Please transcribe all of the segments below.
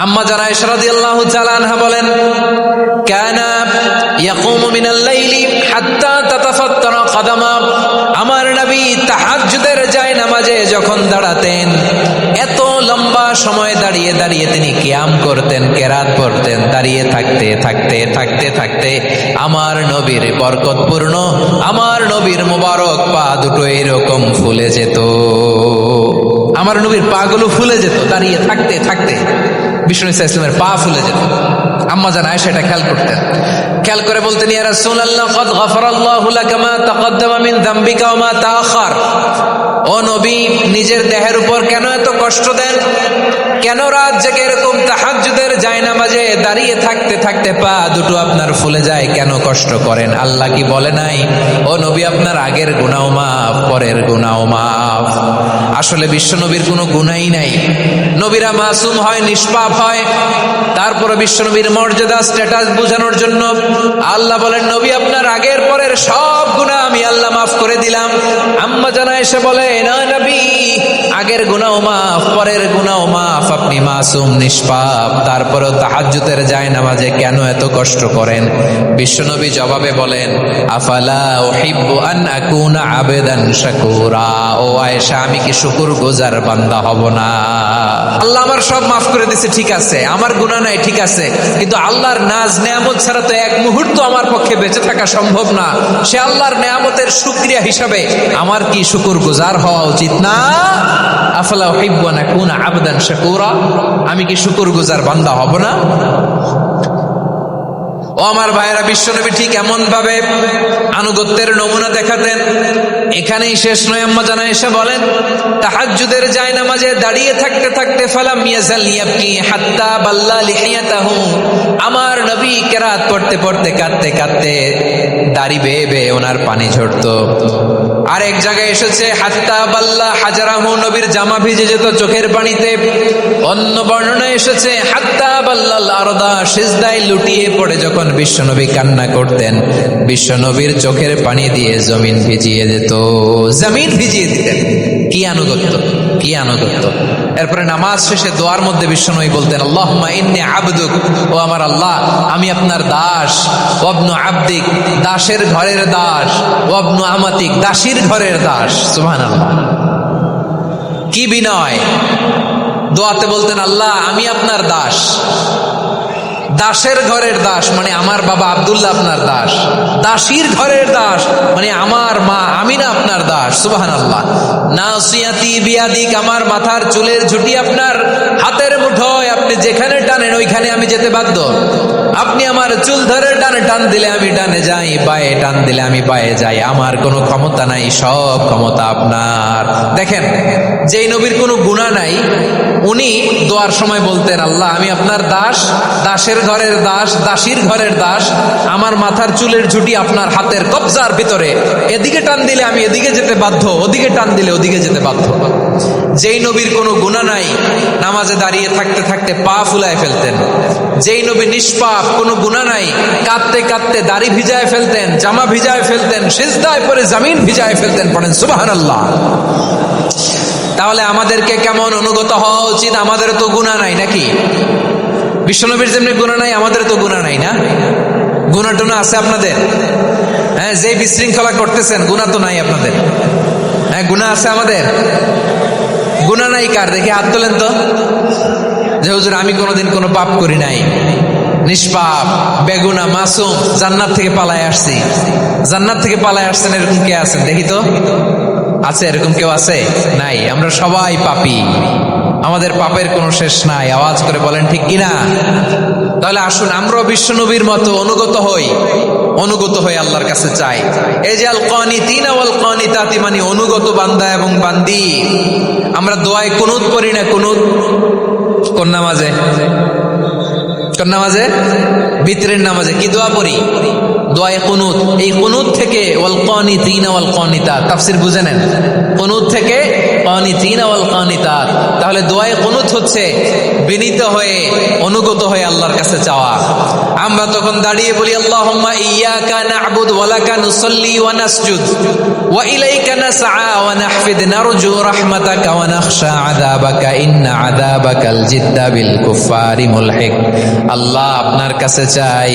আম্মা জান আয়েশা রাদিয়াল্লাহু তাআলা আনহা বলেন, কানা ইয়াকুমু মিনাল লাইলি হাত্তা তাতাফাত্তারা কদামা। আমার নবী তাহাজ্জুদের নামাজে যখন দাঁড়াতেন, এত লম্বা সময় দাঁড়িয়ে দাঁড়িয়ে তিনি কিয়াম করতেন, কেরাত পড়তেন। দাঁড়িয়ে থাকতে থাকতে থাকতে থাকতে আমার নবীর বরকতপূর্ণ, আমার নবীর মোবারক পা দুটো এরকম ফুলে যেত। আমার নবীর পা গুলো ফুলে যেত দাঁড়িয়ে থাকতে থাকতে। বিষ্ণু ইসলামের পা ফুলে যেত। আম্মা জান আয়েশা এটা খেয়াল করতেন। খেয়াল করে বলতেন, ইয়া রাসূলুল্লাহ ক্বাদ গাফারাল্লাহু লাকা মা তাকাদ্দামা মিন যামবিকা ওয়া মা তাআখার। ও নবী, নিজের দেহের উপর কেন এত কষ্ট দেন? কেন রাত জেগে এরকম তাহাজ্জুদের জায়নামাজে দাঁড়িয়ে থাকতে থাকতে পা দুটো আপনার ফুলে যায়? কেন কষ্ট করেন? আল্লাহ কি বলে নাই, ও নবী আপনার আগের গুনাহ মাফ, পরের গুনাহ মাফ? আসলে বিশ্ব নবীর কোনো গুনাহই নাই। নবীরা মাসুম হয়, নিষ্পাপ হয়। তারপরে বিশ্ব নবীর মর্যাদা, স্ট্যাটাস বোঝানোর জন্য আল্লাহ বলেন, নবী আপনার আগের পরের সব গুনাহ আমি আল্লাহ মাফ করে দিলাম। আম্মা জান আয়েশা বলে, না নবী, আগের গুনাহ মাফ, পরের গুনাহ মাফ, আপনি মাসুম, নিষ্পাপ, তারপরেও তাহাজ্জুদের জায়নামাজে কেন এত কষ্ট করেন? বিশ্বনবী জবাবে বলেন, আফালা উহিব্বু আন আকুনা আবেদান শাকুরা। ও আয়েশা, আমি কি শুকরগুজার বান্দা হব না? আল্লাহ আমার সব মাফ করে দিয়েছে, ঠিক আছে, আমার গুনাহ নাই, ঠিক আছে, কিন্তু আল্লাহর নাজ নেয়ামত ছাড়া তো এক মুহূর্ত আমার পক্ষে বেঁচে থাকা সম্ভব না। সে আল্লাহর নেয়ামতের শুকরিয়া হিসাবে আমার কি শুকরগুজার হওয়া উচিত না? আফালা উহিব্বু আন আকুনা আবদান শাকুরা। আমি কি শুকরগুজার বান্দা হব না? ও আমার ভাইয়েরা, বিশ্বনবী ঠিক এমন ভাবে আনুগত্যের নমুনা দেখাতেন। এখানেই শেষ নয়। আম্মা জান আয়েশা বলেন, তাহাজ্জুদের জায়নামাজে দাঁড়িয়ে থাকতে থাকতে ফালাম ইয়াজাল ইয়াবকি হাত্তা বাল্লা লিহিয়াতাহু। আমার নবী কেরাত পড়তে পড়তে কাঁদতে কাঁদতে দাড়ি বেয়ে বেয়ে ওনার পানি ঝরতো। আর এক জায়গায় এসেছে হাত্তা বাল্লা হাজারাহু, নবীর জামা ভিজে যেত চোখের পানিতে। অন্য বর্ণনায় এসেছে হাত্তা বাল্লাল আরদা, সিজদায় লুটিয়ে পড়ে যখন বিশ্বনবী কান্না করতেন, বিশ্বনবীর চোখের পানি দিয়ে জমিন ভিজিয়ে দিত, জমিন ভিজিয়ে দিতেন। কি আনুগত্য, কি আনুগত্য! এরপরে নামাজ শেষে দোয়ার মধ্যে বিশ্বনবী বলতেন, আল্লাহুম্মা ইন্নী আবদুক, ও আমার আল্লাহ, আমি আপনার দাস। ওয়াবনু আবদিক, দাসের ঘরের দাস। ওয়াবনু আমাতিক, দাসীর ঘরের দাস। সুবহানাল্লাহ, কি বিনয়! দোয়াতে বলতেন, আল্লাহ আমি আপনার দাস। দাসের ঘরের দাস মানে আমার বাবা আব্দুল্লাহ আপনার দাস। দাসীর ঘরের দাস মানে আমার মা আমিনা আপনার দাস। সুবহানাল্লাহ। নাসিয়াতি বিয়াদিক, আমার মাথার চুলের ঝুঁটি আপনার হাতের মুঠোয়, আপনি যেখানে টানেন ওইখানে আমি যেতে বাধ্য। আপনি আমার চুল ধরে ডানে টান দিলে আমি ডানে যাই, বায়ে টান দিলে আমি বায়ে যাই। আমার কোনো ক্ষমতা নাই, সব ক্ষমতা আপনার। দেখেন, যেই নবীর কোনো গুনাহ নাই, উনি দোয়ার সময় বলতেন, আল্লাহ আমি আপনার দাস, দাসের ঘরের দাস, দাসীর ঘরের দাস। আমার মাথার চুলের ঝুঁটি আপনার হাতের কবজার ভিতরে, এদিকে টান দিলে আমি এদিকে যেতে বাধ্য, ওদিকে টান দিলে ওদিকে যেতে বাধ্য। যেই নবীর কোনো গুনাহ নাই, নামাজে দাঁড়িয়ে থাকতে থাকতে পা ফুলায় ফেলতেন। যেই নবী নিষ্পাপ, কোনো গুনাহ নাই, কাঁদতে কাঁদতে দাড়ি ভিজায় ফেলতেন, জামা ভিজায় ফেলতেন, সিজদায় পড়ে জমিন ভিজায় ফেলতেন। পড়েন সুবহানাল্লাহ। তাহলে আমাদেরকে কেমন অনুগত হওয়া উচিত? আমাদের তো গুনাহ নাই নাকি? বিশ্বনবীর যেমনি গুনাহ নাই, আমাদের তো গুনাহ নাই না? গুনাহ টুনা আছে আপনাদের? হ্যাঁ, যে বিশৃঙ্খলা করতেছেন, গুনাহ তো নাই আপনাদের? হ্যাঁ, গুনাহ আছে আমাদের? গুনাহ নাই কার? দেখি হাত তোলেন তো। যে হুজুর আমি কোনোদিন কোনো পাপ করি নাই, নিষ্পাপ, বেগুনা, মাসুম, জান্নাত থেকে পালায় আসছি। জান্নাত থেকে পালায় আসছেন, এরকম কে আছেন দেখি তো? আছে এরকম কেউ? আছে? নাই। আমরা সবাই পাপী, আমাদের পাপের কোনো শেষ নাই। আওয়াজ করে বলেন ঠিক কিনা? তাহলে আসুন আমরাও বিশ্বনবীর মতো অনুগত হই, অনুগত হয়ে আল্লাহর কাছে চাই। এই যে আল কানিতিনা ওয়াল কানিতাতি, মানে অনুগত বান্দা এবং বান্দি। আমরা দোয়ায় কুনুত পড়ি না? কুনুত কোন নামাজে? কোন নামাজে? বিতরের নামাজে কি দোয়া পড়ি? দোয়ায়ে কুনুত। এই কুনুত থেকে ওয়াল কানিতিনা ওয়াল কানিতাত, তাফসীর বুঝে নেন। কুনুত থেকে কানিতিনা ওয়াল কানিতাত। তাহলে দোয়ায়ে কুনুত হচ্ছে বিনীত হয়ে অনুগত হয়ে আল্লাহর কাছে চাওয়া। আমরা তখন দাঁড়িয়ে বলি আল্লাহুম্মা ইয়্যাকা না'বুদু ওয়া লাকা নুসাল্লি ওয়া নাসজুদ ওয়া ইলাইকা নাসআ ওয়া নাহফিদ নারজু রাহমাতাকা ওয়া নাখশা আযাবাকা ইন্না আযাবাকাল জিদ্দা বিল কুফফারি মুলহিক। আল্লাহ আপনার কাছে চাই,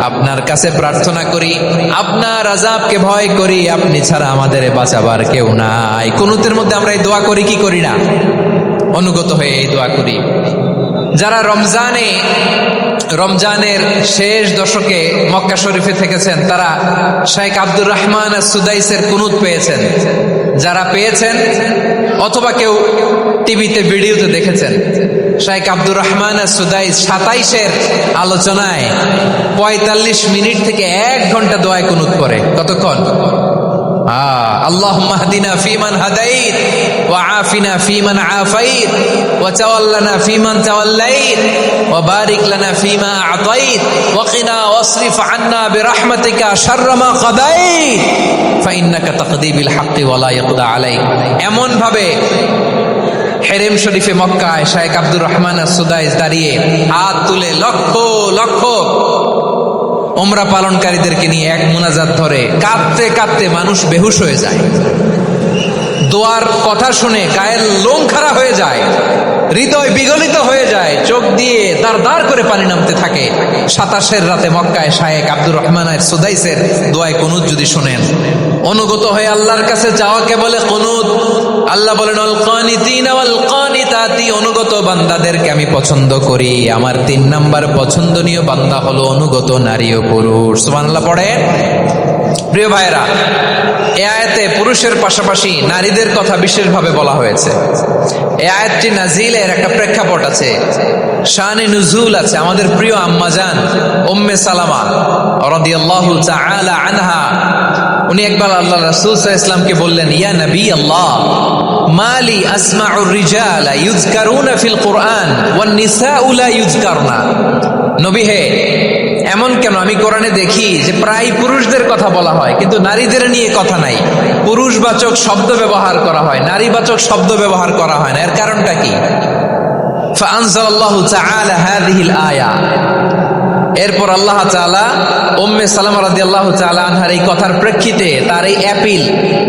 আপনার কাছে প্রার্থনা করি, আপনার আযাবকে ভয় করি, আপনি ছাড়া আমাদের বাঁচাবার কেউ নাই। কুনুতের মধ্যে আমরা এই দোয়া করি কি করি না? অনুগত হয়ে এই দোয়া করি। যারা রমজানের শেষ দশকে মক্কা শরীফে থেকেছেন তারা শাইখ আব্দুর রহমান আস-সুদাইসের কুনুত পেয়েছেন। যারা পেয়েছেন অথবা কেউ টিভিতে ভিডিওতে দেখেছেন, শাইখ আব্দুর রহমান আস-সুদাইস 27-এর আলোচনায় 45 মিনিট থেকে 1 ঘন্টা দোয়ায় কুনুত করে। কতক্ষণ? আল্লাহুম্মা হদিনা ফিমান হাদাইত ওয়া আফিনা ফিমান আফাইত ওয়া তাওয়াল্লানা ফিমান তাওয়াল্লাইত ওয়া বারিক লানা ফিমা আতাইত ওয়া কিনা ওয়াসরিফ আন্না বিরহমাতিকা শাররা মা কাদাইত ফাইন্নাকা তাকদি বিল হাক্কি ওয়া লা ইয়াকদা আলাইক। এমন ভাবে হেরেম শরীফে মক্কায় শাইখ আব্দুর রহমান আস-সুদাইস দাঁড়িয়ে হাত তুলে লক্ষ লক্ষ উমরা পালনকারীদেরকে নিয়ে এক মুনাজাত ধরে কাঁদতে কাঁদতে মানুষ বেহুশ হয়ে যায়। দোয়ার কথা শুনে গায়ের লোম খাড়া হয়ে যায়, হৃদয় বিগলিত হয়ে যায়, চোখ দিয়ে দাঁড় করে পানি নামতে থাকে। 27-এর রাতে মক্কায় শাইখ আব্দুর রহমান আস-সুদাইসের দোয়ায় কুনুত যদি শুনেন, অনুগত হয়ে আল্লাহর কাছে চাওয়াকে বলে কুনুত। আল্লাহ বলেন আল কানিতিনা ওয়াল কানিতাতি, অনুগত বান্দাদেরকে আমি পছন্দ করি। আমার 3 নাম্বার পছন্দনীয় বান্দা হলো অনুগত নারী ও পুরুষ। সুবহানাল্লাহ পড়েন। প্রিয় ভাইরা, এই আয়াতে পুরুষের পাশাপাশি নারীদের কথা বিশেষভাবে বলা হয়েছে। এই আয়াতটি নাজিলের একটা প্রেক্ষাপট আছে, শানে নুজুল আছে। আমাদের প্রিয় আম্মাজান উম্মে সালামা রাদিয়াল্লাহু তাআলা আনহা, উনি একবার আল্লাহ রাসূল সাল্লাল্লাহু আলাইহি ওয়াসাল্লামকে বললেন, ইয়া নবী আল্লাহ, মালি আসমাউর রিজালা ইউযকারুনা ফিল কুরআন ওয়ান নিসাউ লা ইউযকারনা। নবী হে, এমন কেন? আমি কোরআনে দেখি যে প্রায় পুরুষদের কথা বলা হয় কিন্তু নারীদের নিয়ে কথা নাই। পুরুষবাচক শব্দ ব্যবহার করা হয়, নারীবাচক শব্দ ব্যবহার করা হয় না। এর কারণটা কি? ফাআনজালাল্লাহু তাআলা হাযিহিল আয়া। এরপর আল্লাহ তাআলা উম্মে সালামা রাদিয়াল্লাহু তাআলা আনহার এই কথার প্রেক্ষিতে, তার এই অ্যাপিল,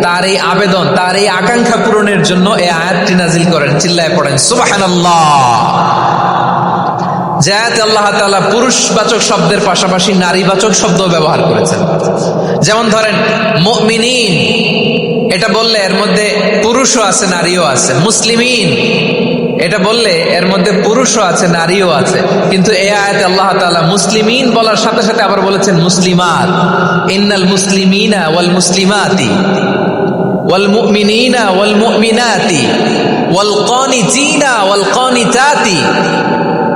তার এই আবেদন, তার এই আকাঙ্ক্ষা পূরণের জন্য এই আয়াতটি নাজিল করেন। চিল্লায় পড়েন সুবহানাল্লাহ। যাতে আল্লাহ তাআলা পুরুষবাচক শব্দের পাশাপাশি নারীবাচক শব্দ ব্যবহার করেছেন। যেমন ধরেন মুমিনিন, এটা বললে এর মধ্যে পুরুষও আছে নারীও আছে। মুসলিমিন, এটা বললে এর মধ্যে পুরুষও আছে নারীও আছে। কিন্তু এই আয়াতে আল্লাহ তাআলা মুসলিমিন বলার সাথে সাথে আবার বলেছেন মুসলিমাত। ইন্নাল মুসলিমিনা ওয়াল মুসলিমাতি ওয়াল মুমিনিনা ওয়াল মুমিনাতি ওয়াল কানিতিনা ওয়াল কানিতাতি।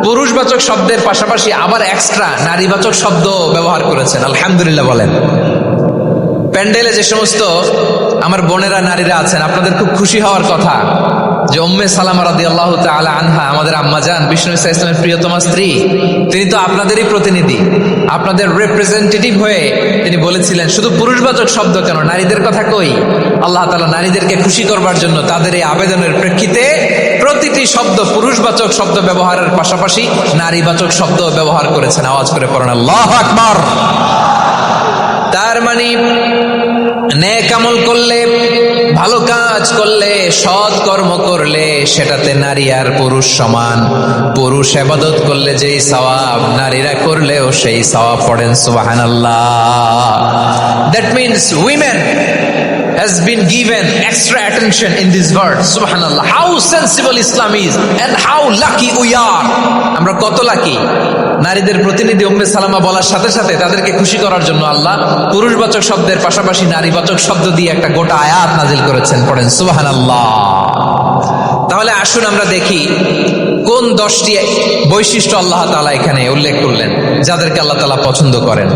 পুরুষবাচক শব্দের পাশাপাশি আবার এক্সট্রা নারীবাচক শব্দ ব্যবহার করেছেন। আলহামদুলিল্লাহ বলেন। প্যান্ডেলে যে সমস্ত আমার বোনেরা নারীরা আছেন, আপনাদের খুব খুশি হওয়ার কথা যে উম্মে সালামা রাদিয়াল্লাহু তাআলা আনহা, আমাদের আম্মাজান বিষ্ণু ইসা ইসলামের প্রিয়তমা স্ত্রী, তিনি তো আপনাদেরই প্রতিনিধি, আপনাদের রিপ্রেজেন্টেটিভ হয়ে তিনি বলেছিলেন শুধু পুরুষবাচক শব্দ কেন, নারীদের কথা কই। আল্লাহ তাআলা নারীদেরকে খুশি করবার জন্য তাদের এই আবেদনের প্রেক্ষিতে প্রতিটি শব্দ পুরুষবাচক শব্দ ব্যবহারের পাশাপাশি নারীবাচক শব্দ ব্যবহার করেছেন। আওয়াজ করে পড়েন আল্লাহু আকবার। তার মানে নেক আমল করলে, ভালো কাজ করলে, সৎ কর্ম করলে সেটাতে নারী আর পুরুষ সমান। পুরুষ ইবাদত করলে যেই সওয়াব, নারীরা করলেও সেই সওয়াব। পড়েন সুবহানাল্লাহ। That means women has been given extra attention in this verse. Subhanallah, how sensible Islam is and how lucky we are. আমরা কত লাকি। নারীদের প্রতিনিধি উম্মে সালামা বলার সাথে সাথে তাদেরকে খুশি করার জন্য আল্লাহ পুরুষবাচক শব্দের পাশাপাশি নারীবাচক শব্দ দিয়ে একটা গোটা আয়াত নাজিল করেছেন। পড়েন সুবহানাল্লাহ। তাহলে আসুন আমরা দেখি কোন 10টি বৈশিষ্ট্য আল্লাহ তাআলা এখানে উল্লেখ করলেন যাদেরকে আল্লাহ তাআলা পছন্দ করেন।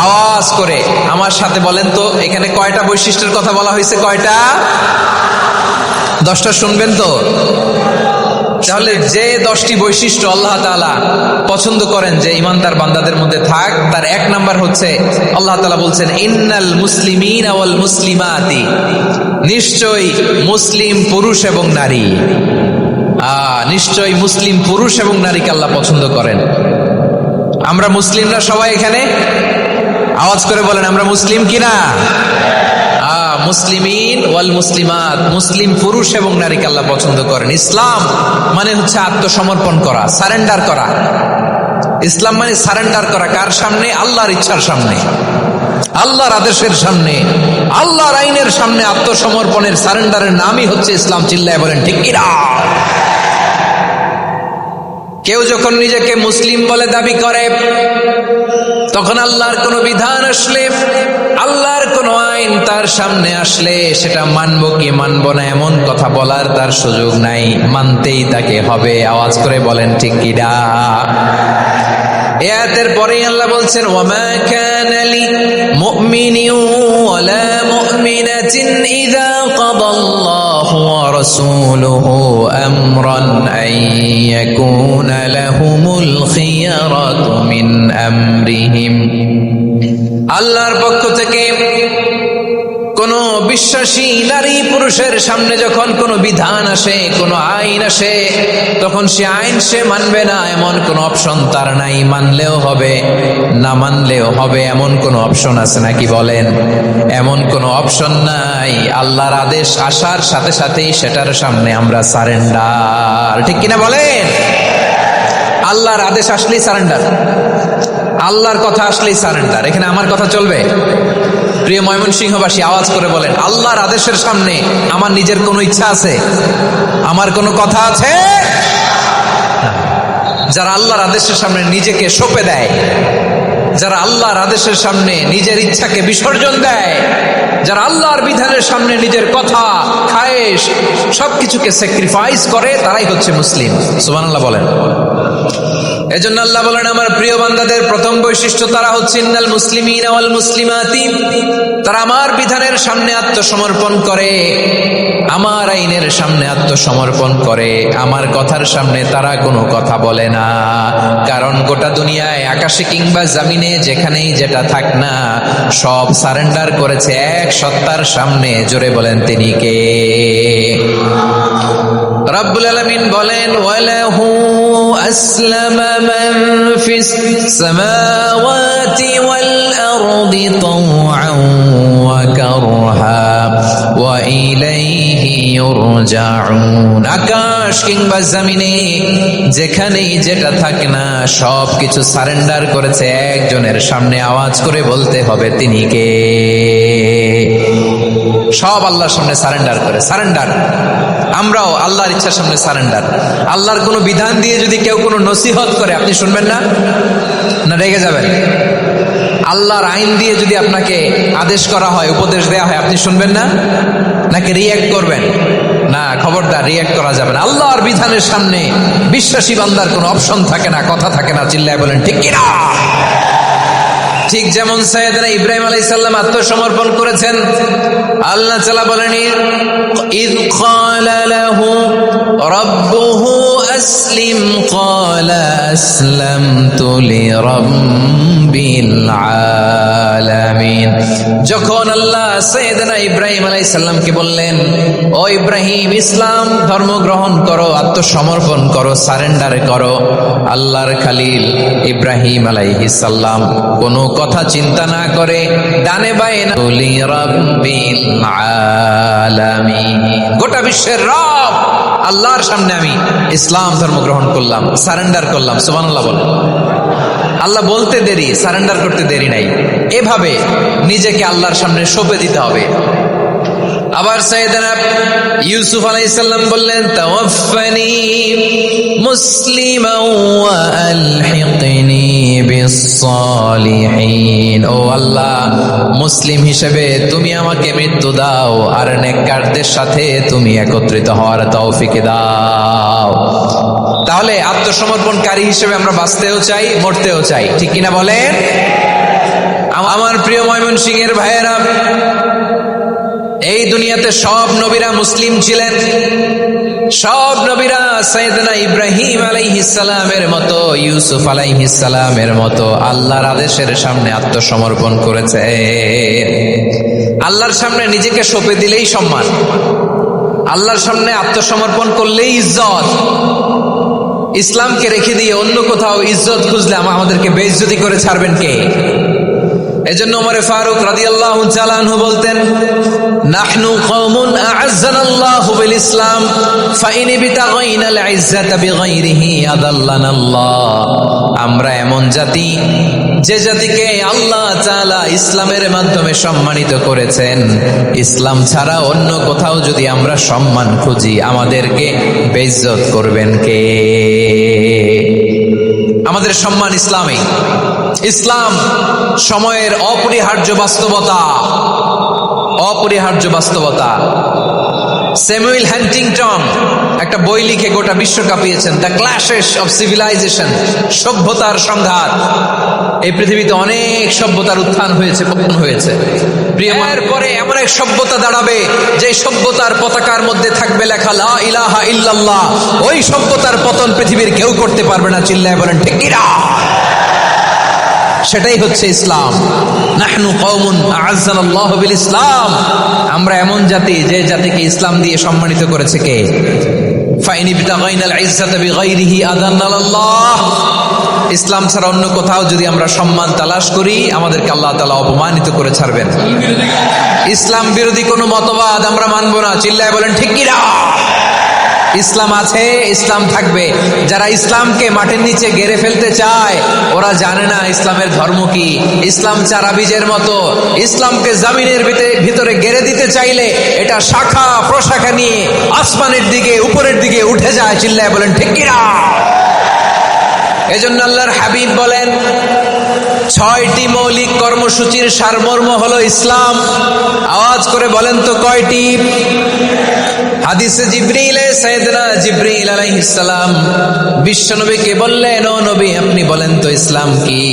আওয়াজ করে আমার সাথে বলেন তো, এখানে কয়টা বৈশিষ্ট্যের কথা বলা হয়েছে? কয়টা? 10টা শুনবেন তো? তাহলে যে 10টি বৈশিষ্ট্য আল্লাহ তাআলা পছন্দ করেন যে ইমানদার বান্দাদের মধ্যে থাক, তার এক নাম্বার হচ্ছে আল্লাহ তাআলা বলছেন ইন্নাল মুসলিমিনা ওয়াল মুসলিমাতি, নিশ্চয়ই মুসলিম পুরুষ এবং নারী, নিশ্চয়ই মুসলিম পুরুষ এবং নারীকে আল্লাহ পছন্দ করেন। আমরা মুসলিমরা সবাই এখানে আওয়াজ করে বলেন আমরা মুসলিম কিনা? মুসলিমিন ওয়াল মুসলিমাত, মুসলিম পুরুষ এবং নারীকে আল্লাহ পছন্দ করেন। ইসলাম মানে হচ্ছে আত্মসমর্পণ করা, সারেন্ডার করা। ইসলাম মানে সারেন্ডার করা কার সামনে? আল্লাহর ইচ্ছার সামনে, আল্লাহর আদেশের সামনে, আল্লাহর আইনের সামনে আত্মসমর্পণের সারেন্ডারের নামই হচ্ছে ইসলাম। চিল্লায় বলেন ঠিক কিনা? কেউ যখন নিজেকে মুসলিম বলে দাবি করে, তখন আল্লাহর কোন বিধান আসলে, আল্লাহর কোন আইন তার সামনে আসলে সেটা মানবো কি মানবো না এমন কথা বলার তার সুযোগ নাই, মানতেই তাকে হবে। আওয়াজ করে বলেন ঠিক কিনা? আয়াতের পরেই আল্লাহ বলছেন ওয়ামা কানা লি মুমিনিন ওয়ালা মুমিনাতিন ইযা কাদাল্লাহু ওয়া রাসূলুহু আমরান আন ইয়াকুনা লাহুমুল খিয়ারাতু মিন আমরিহিম। আল্লাহর পক্ষ থেকে কোন বিশ্বাসী নারী পুরুষের সামনে যখন কোনো বিধান আসে, কোনো আইন আসে, তখন সে আইন সে মানবে না এমন কোনো অপশন তার নাই। মানলেও হবে, না মানলেও হবে এমন কোনো অপশন আছে নাকি বলেন? এমন কোনো অপশন নাই। আল্লাহর আদেশ আসার সাথে সাথেই সেটার সামনে আমরা সারেন্ডার। ঠিক কিনা বলেন? আল্লাহর আদেশ আসলেই সারেন্ডার, আল্লাহর কথা আসলেই সারেন্ডার। এখানে আমার কথা চলবে? প্রিয় ময়মনসিংহবাসী আওয়াজ করে বলেন আল্লাহর আদেশের সামনে আমার নিজের কোনো ইচ্ছা আছে? আমার কোনো কথা আছে? যারা আল্লাহর আদেশের সামনে নিজেকে সঁপে দেয়, যারা আল্লাহর আদেশের সামনে নিজের ইচ্ছাকে বিসর্জন দেয়, যারা আল্লাহর বিধানের সামনে নিজের কথা, খায়েশ সবকিছুকে স্যাক্রিফাইস করে, তারাই হচ্ছে মুসলিম। সুবহানাল্লাহ বলেন। এজন্য আল্লাহ বলেন আমার প্রিয় বান্দাদের প্রথম বৈশিষ্ট্য তারা হচ্ছে ইন্নাল মুসলিমিনা ওয়াল মুসলিমাতি, তারা আমার বিধানের সামনে আত্মসমর্পণ করে, আমার আইনের সামনে আত্মসমর্পণ করে, আমার কথার সামনে তারা কোনো কথা বলে না। কারণ গোটা দুনিয়ায় আকাশে কিংবা জমিনে যেখানেই যেটা থাক না, সব সারেন্ডার করেছে এক সত্তার সামনে। জোরে বলেন তিনি কে? রব্বুল আলামিন বলেন ওয়ালাহু আসলামা মান ফিস সামাওয়াতি ওয়াল আরদি তাওআন ওয়া কারহা ওয়া ইলাইহি ইউরজাউন। আকাশ কিংবা জমিনে যেখানেই যেটা থাকে না, সব কিছু সারেন্ডার করেছে একজনের সামনে। আওয়াজ করে বলতে হবে তিনি কে? সব আল্লাহর সামনে সারেন্ডার করে। সারেন্ডার আমরাও আল্লাহর ইচ্ছার সামনে সারেন্ডার। আল্লাহর কোনো বিধান দিয়ে যদি কেউ কোনো নসিহত করে, আপনি শুনবেন না? না রেগে যাবেন? আল্লাহর আইন দিয়ে যদি আপনাকে আদেশ করা হয়, উপদেশ দেওয়া হয়, আপনি শুনবেন না? নাকি রিঅ্যাক্ট করবেন? না, খবরদার, রিঅ্যাক্ট করা যাবে না। আল্লাহর বিধানের সামনে বিশ্বাসী বান্দার কোনো অপশন থাকে না, কথা থাকে না। চিল্লায় বলেন ঠিক কিনা? ঠিক যেমন সাইয়েদনা ইব্রাহিম আলাইহিস সালাম আত্মসমর্পণ করেছেন। আল্লাহ তাআলা বলেন ইয ক্বালা লাহু রাব্বুহু আসলিম ক্বালা আসলামতু লিরাব্বিল আলামিন। যখন আল্লাহ সাইয়েদনা ইব্রাহিম আলাইহিস সালামকে বললেন ও ইব্রাহিম ইসলাম ধর্ম গ্রহণ করো, আত্মসমর্পণ করো, সারেন্ডার করো, আল্লাহর খলিল ইব্রাহিম আলাইহিস সালাম কোনো কথা চিন্তা না করে ডানে বায়ে না বলি রাব্বিল আলামিন, গোটা বিশ্বের রব আল্লাহর সামনে আমি ইসলাম ধর্ম গ্রহণ করলাম, সারেন্ডার করলাম। সুবহানাল্লাহ বলেন। আল্লাহ বলতে দেরি, সারেন্ডার করতে দেরি নাই। এভাবে নিজেকে আল্লাহর সামনে সঁপে দিতে হবে। আবার সাইয়েদনা ইউসুফ আলাইহিস সালাম বললেন তাওয়াফফানি মুসলিমান ওয়া আলহিকনি বিস সালিহিন। ও আল্লাহ, মুসলিম হিসেবে তুমি আমাকে মৃত্যু দাও আর নেককারদের সাথে তুমি একত্রিত হওয়ার তৌফিক দাও। তাহলে আত্মসমর্পণকারী হিসেবে আমরা বাঁচতেও চাই, মরতেও চাই। ঠিক কিনা বলেন? আমার প্রিয় ময়মনসিংহের ভাইয়েরা, এই দুনিয়াতে সব নবীরা মুসলিম ছিলেন, সব নবীরা সাইয়েদনা ইব্রাহিম আলাইহিস সালামের মতো, ইউসুফ আলাইহিস সালামের মতো আল্লাহর আদেশের সামনে আত্মসমর্পণ করেছে। আল্লাহর সামনে নিজেকে সঁপে দিলেই সম্মান, আল্লাহর সামনে আত্মসমর্পণ করলেই ইজ্জত। ইসলামকে রেখে দিয়ে অন্য কোথাও ইজ্জত খুঁজলে আমাদেরকে বেইজ্জতি করে ছাড়বেন কে? এজন্য ওমরে ফারুক রাদিয়াল্লাহু তাআলা আনহু বলতেন, নাহনু কওমুন আ'আজ্জানাল্লাহু বিল ইসলাম ফাইন বিতাগাইনাল ইজ্জাতা বিগাইরিহি আদাল্লানাল্লাহ। আমরা এমন জাতি, যে জাতিকে আল্লাহ তাআলা ইসলামের মাধ্যমে সম্মানিত করেছেন। ইসলাম ছাড়া অন্য কোথাও যদি আমরা সম্মান খুঁজি, আমাদেরকে বেইজ্জত করবেন কে? আমাদের সম্মান ইসলামে। ইসলাম সময়ের অপরিহার্য বাস্তবতা, অপরিহার্য বাস্তবতা। স্যামুয়েল হ্যান্টিংটন একটা বই লিখে গোটা বিশ্ব কাঁপিয়েছেন, দ্য ক্ল্যাশেস অফ সিভিলাইজেশন, সভ্যতার সংঘাত। এই পৃথিবীতে অনেক সভ্যতার উত্থান হয়েছে, পতন হয়েছে। প্রিয়মার পরে এমন এক সভ্যতা দাঁড়াবে, যে সভ্যতার পতাকার মধ্যে থাকবে লেখা লা ইলাহা ইল্লাল্লাহ। ওই সভ্যতার পতন পৃথিবীর কেউ করতে পারবে না। চিল্লায় বলেন ঠিক কিনা? সেটাই হচ্ছে ইসলাম। নাহনু কওমুন আ'আজ্জানাল্লাহু বিল ইসলাম। আমরা এমন জাতি, যে জাতিকে ইসলাম দিয়ে সম্মানিত করেছে কে? ফাইন বিতাগাইনাল ইজ্জাতা বিগাইরিহি আদাল্লানাল্লাহ। ইসলাম ছাড়া অন্য কোথাও যদি আমরা সম্মান তালাশ করি, আমাদেরকে আল্লাহ তাআলা অপমানিত করে ছাড়বেন। ইসলাম বিরোধী কোনো মতবাদ আমরা মানব না। চিল্লায় বলেন ঠিক কিনা? ইসলাম আছে, ইসলাম থাকবে। যারা ইসলামকে মাটির নিচে গেড়ে ফেলতে চায়, ওরা জানে না ইসলামের ধর্ম কি। ইসলাম চারা বীজের মতো, ইসলামকে জমিনের ভিতরে গেড়ে দিতে চাইলে এটা শাখা প্রশাখা নিয়ে আসমানের দিকে, উপরের দিকে উঠে যায়। চিল্লায় বলেন ঠিক কিনা? এজন্য আল্লাহর হাবিব বলেন, 6টি মৌলিক কর্মসূচির সারমর্ম হলো ইসলাম। আওয়াজ করে বলেন তো কয়টি? হাদিসে জিবরিলে সাইয়েদনা জিবরিল আলাইহিস সালাম বিশ্বনবীকে বললেন, ও নবী আপনি বলেন তো ইসলাম কি?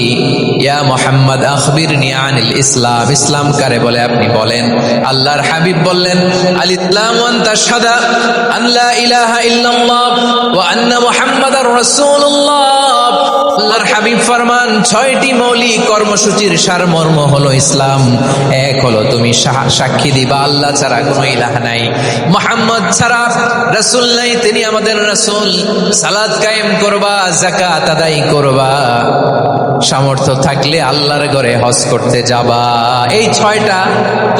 ইয়া মুহাম্মদ আখবিরনি আনিল ইসলাম। ইসলাম কারে বলে আপনি বলেন। আল্লাহর হাবিব বললেন, আল ইসলামু আন তাশহাদা আন লা ইলাহা ইল্লাল্লাহ ওয়া আন্না মুহাম্মাদার রাসূলুল্লাহ। আল্লাহর হাবিব ফরমান, 6টি মৌলিক কর্মসূচির সারমর্ম হলো ইসলাম। এক হলো তুমি সাক্ষী দিবা আল্লাহ ছাড়া কোনো ইলাহ নাই, মুহাম্মদ ছাড়া রাসূল নাই, তিনি আমাদের রাসূল। সালাত কায়েম করবা, যাকাত আদায় করবা, সামর্থ্য থাকলে আল্লাহর ঘরে হজ করতে যাবা। এই 6টা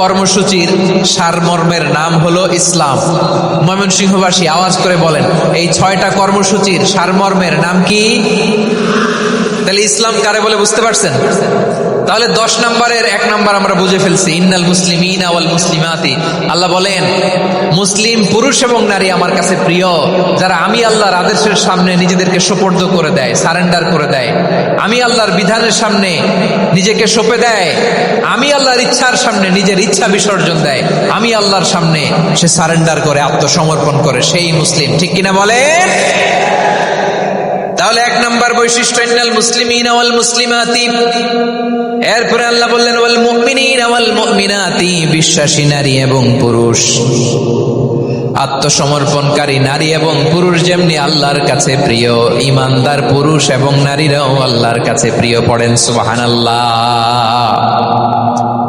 কর্মসূচির সারমর্মের নাম হলো ইসলাম। ময়মনসিংহবাসী আওয়াজ করে বলেন, এই 6টা কর্মসূচির সারমর্মের নাম কি? তাহলে ইসলাম কারে বলে বুঝতে পারছেন? তাহলে 10 নম্বরের 1 নম্বর আমরা বুঝে ফেলছি, ইন্নাল মুসলিমিনা ওয়াল মুসলিমাতি। আল্লাহ বলেন, মুসলিম পুরুষ এবং নারী আমার কাছে প্রিয়, যারা আমি আল্লাহর আদেশের সামনে নিজেদেরকে সোপর্দ করে দেয়, সারেন্ডার করে দেয়। আমি আল্লাহর বিধানের সামনে নিজেকে সঁপে দেয়। আমি আল্লাহর ইচ্ছার সামনে নিজের ইচ্ছা বিসর্জন দেয়। আমি আল্লাহর সামনে সে সারেন্ডার করে, আত্মসমর্পণ করে, সেই মুসলিম। ঠিক কিনা বলেন? তাহলে 1 নম্বর বৈশিষ্ট্য ইন্নাল মুসলিমিনা ওয়াল মুসলিমাতি। এরপরে আল্লাহ বললেন ওয়াল মুমিনিনা ওয়াল মুমিনাতি, বিশ্বাসী নারী এবং পুরুষ। আত্মসমর্পণকারী নারী এবং পুরুষ যেমনি আল্লাহর কাছে প্রিয়, ইমানদার পুরুষ এবং নারীরাও আল্লাহর কাছে প্রিয়। পড়েন সুবহানাল্লাহ।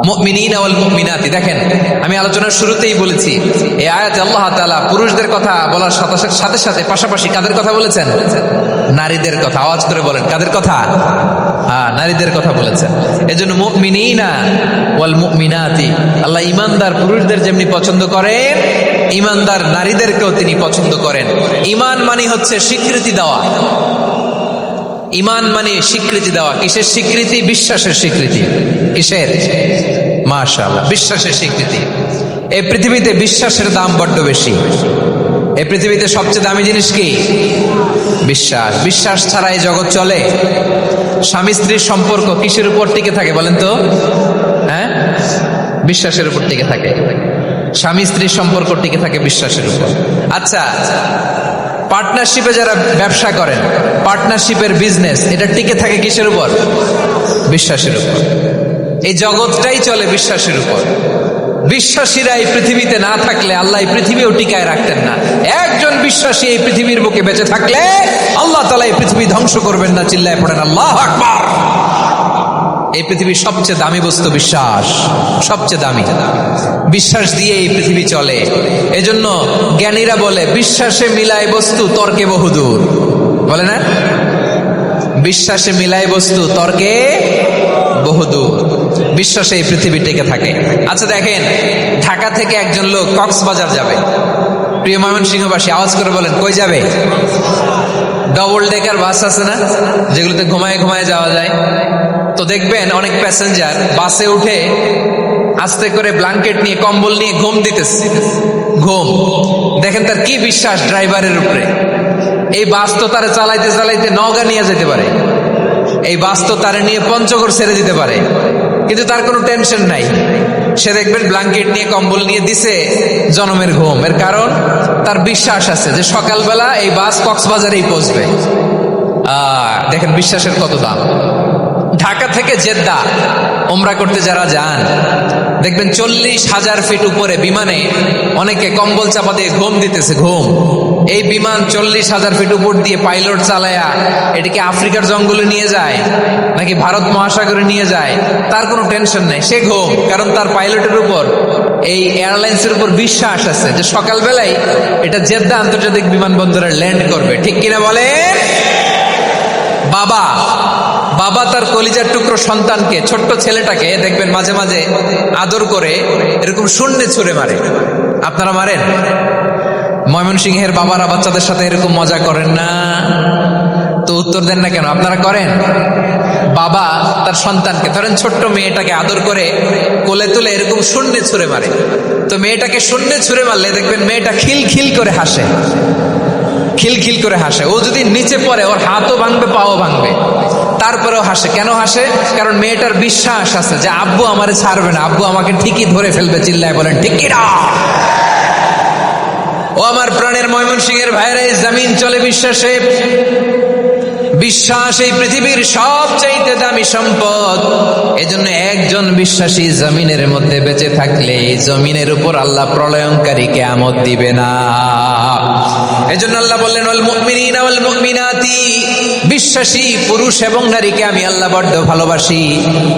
মুমিনিনা ওয়াল মুমিনাতি। দেখেন, আমি আলোচনার শুরুতেই বলেছি, এই আয়াতে আল্লাহ তাআলা পুরুষদের কথা বলার সাথে সাথে পাশাপাশি কাদের কথা বলেছেন? নারীদের কথা। আওয়াজ করে বলেন, কাদের কথা? নারীদের কথা বলেছেন। এজন্য মুমিনিনা ওয়াল মুমিনাতি, আল্লাহ ইমানদার পুরুষদের যেমনি পছন্দ করেন, ইমানদার নারীদেরকেও তিনি পছন্দ করেন। ঈমান মানে হচ্ছে স্বীকৃতি দেওয়া। ঈমান মানে স্বীকৃতি দেওয়া। কিসের স্বীকৃতি? বিশ্বাসের স্বীকৃতি। কিসের? মাশাআল্লাহ, বিশ্বাসের স্বীকৃতি। এই পৃথিবীতে বিশ্বাসের দাম বড্ড বেশি। এই পৃথিবীতে সবচেয়ে দামি জিনিস কি? বিশ্বাস। বিশ্বাস ছাড়া এই জগৎ চলে? স্বামী স্ত্রীর সম্পর্ক কিসের উপর টিকে থাকে বলেন তো? হ্যাঁ, বিশ্বাসের উপর টিকে থাকে। স্বামী স্ত্রীর সম্পর্ক টিকে থাকে বিশ্বাসের উপর। আচ্ছা, পার্টনারশিপে যারা ব্যবসা করেন, পার্টনারশিপের বিজনেস, এটা টিকে থাকে কিসের উপর? বিশ্বাসের উপর। এই জগৎটাই চলে বিশ্বাসের উপর। বিশ্বাসীরা এই পৃথিবীতে না থাকলে আল্লাহ এই পৃথিবীও টিকায় রাখতেন না। একজন বিশ্বাসী এই পৃথিবীর বুকে বেঁচে থাকলে আল্লাহ তাআলা এই পৃথিবী ধ্বংস করবেন না। চিল্লায় পড়েন আল্লাহু আকবার। এই পৃথিবীর সবচেয়ে দামি বস্তু বিশ্বাস, সবচেয়ে দামি। বিশ্বাস দিয়ে এই পৃথিবী চলে। এজন্য জ্ঞানীরা বলে বিশ্বাসে মিলায় বস্তু তর্কে বহুদূর, বলে না? বিশ্বাসে মিলায় বস্তু তর্কে বহুদূর। বিশ্বাসে এই পৃথিবী টিকে থাকে। আচ্ছা দেখেন, ঢাকা থেকে একজন লোক কক্সবাজার যাবে। প্রিয় ময়মনসিংহবাসী আওয়াজ করে বলেন, কই যাবে? ডবল ডেকার বাস আছে না, যেগুলোতে ঘুমায় ঘুমায় যাওয়া যায়। তো দেখবেন অনেক প্যাসেঞ্জার বাসে উঠে আস্তে করে ব্ল্যাঙ্কেট নিয়ে কম্বল নিয়ে ঘুম দিতেছে। ঘুম দেখেন তার কি বিশ্বাস ড্রাইভারের উপরে। এই বাস তো তারা চালাইতে চালাইতে নওগাঁ নিয়ে যেতে পারে, এই বাস তো তারা নিয়ে পঞ্চগড় ছেড়ে দিতে পারে, কিন্তু তার কোনো টেনশন নাই। সে দেখবেন ব্ল্যাঙ্কেট নিয়ে কম্বল নিয়ে দিছে, জনমের ঘুম। এর কারণ তার বিশ্বাস আছে যে সকালবেলা এই বাস কক্সবাজারেই পৌঁছবে। দেখেন বিশ্বাসের কত দাম। ঢাকা থেকে জেদ্দা উমরা করতে যারা যান দেখবেন 40,000 ফিট উপরে বিমানে অনেকে কম্বল চাপা দিয়ে ঘুম দিতেছে। ঘুম। এই বিমান 40,000 ফিট উপর দিয়ে পাইলট চালায়া এটিকে আফ্রিকার জঙ্গলে নিয়ে যায় নাকি ভারত মহাসাগরে নিয়ে যায়, তার কোনো টেনশন নেই। সে ঘুম, কারণ তার পাইলটের উপর, এই এয়ারলাইন্সের উপর বিশ্বাস আছে যে সকালবেলায় এটা জেদ্দা আন্তর্জাতিক বিমানবন্দরে ল্যান্ড করবে। ঠিক কিনা বলেন? বাবা বাবা তার কলিজার টুকরো সন্তানকে, ছোট্ট ছেলেটাকে দেখবেন মাঝে মাঝে আদর করে এরকম শূন্যে ছুঁড়ে মারে। আপনারা মারেন? ময়মনসিংহের বাবারা বাচ্চাদের সাথে এরকম মজা করেন না? তো উত্তর দেন না কেন? আপনারা করেন? বাবা তার সন্তানকে, ধরেন ছোট্ট মেয়েটাকে আদর করে কোলে তুলে এরকম শূন্যে ছুঁড়ে মারে। তো মেয়েটাকে শূন্যে ছুঁড়ে মারলে দেখবেন মেয়েটা খিলখিল করে হাসে, খিলখিল করে হাসে। ও যদি নিচে পড়ে ওর হাতও ভাঙবে, পাও ভাঙবে, তারপরেও হাসে। কেন হাসে? কারণ মেয়েটার বিশ্বাস আছে যে আব্বু আমারে ছাড়বে না, আব্বু আমাকে ঠিকই ধরে ফেলবে। চিল্লায় বলেন ঠিক কিনা? ও আমার প্রাণের ময়মনসিংহের ভাইরা, এই জমিন চলে বিশ্বাসে। বিশ্বাস এই পৃথিবীর সবচাইতে দামি সম্পদ। এজন্য একজন বিশ্বাসী জমিনের মধ্যে বেঁচে থাকলে এই জমিনের উপর আল্লাহ প্রলয়ঙ্কারী কিয়ামত দিবে না। এজন্য আল্লাহ বললেন, ওয়াল মুমিনিনা ওয়াল মুমিনাতি, বিশ্বাসী পুরুষ এবং নারীকে আমি আল্লাহ বড্ড ভালোবাসি।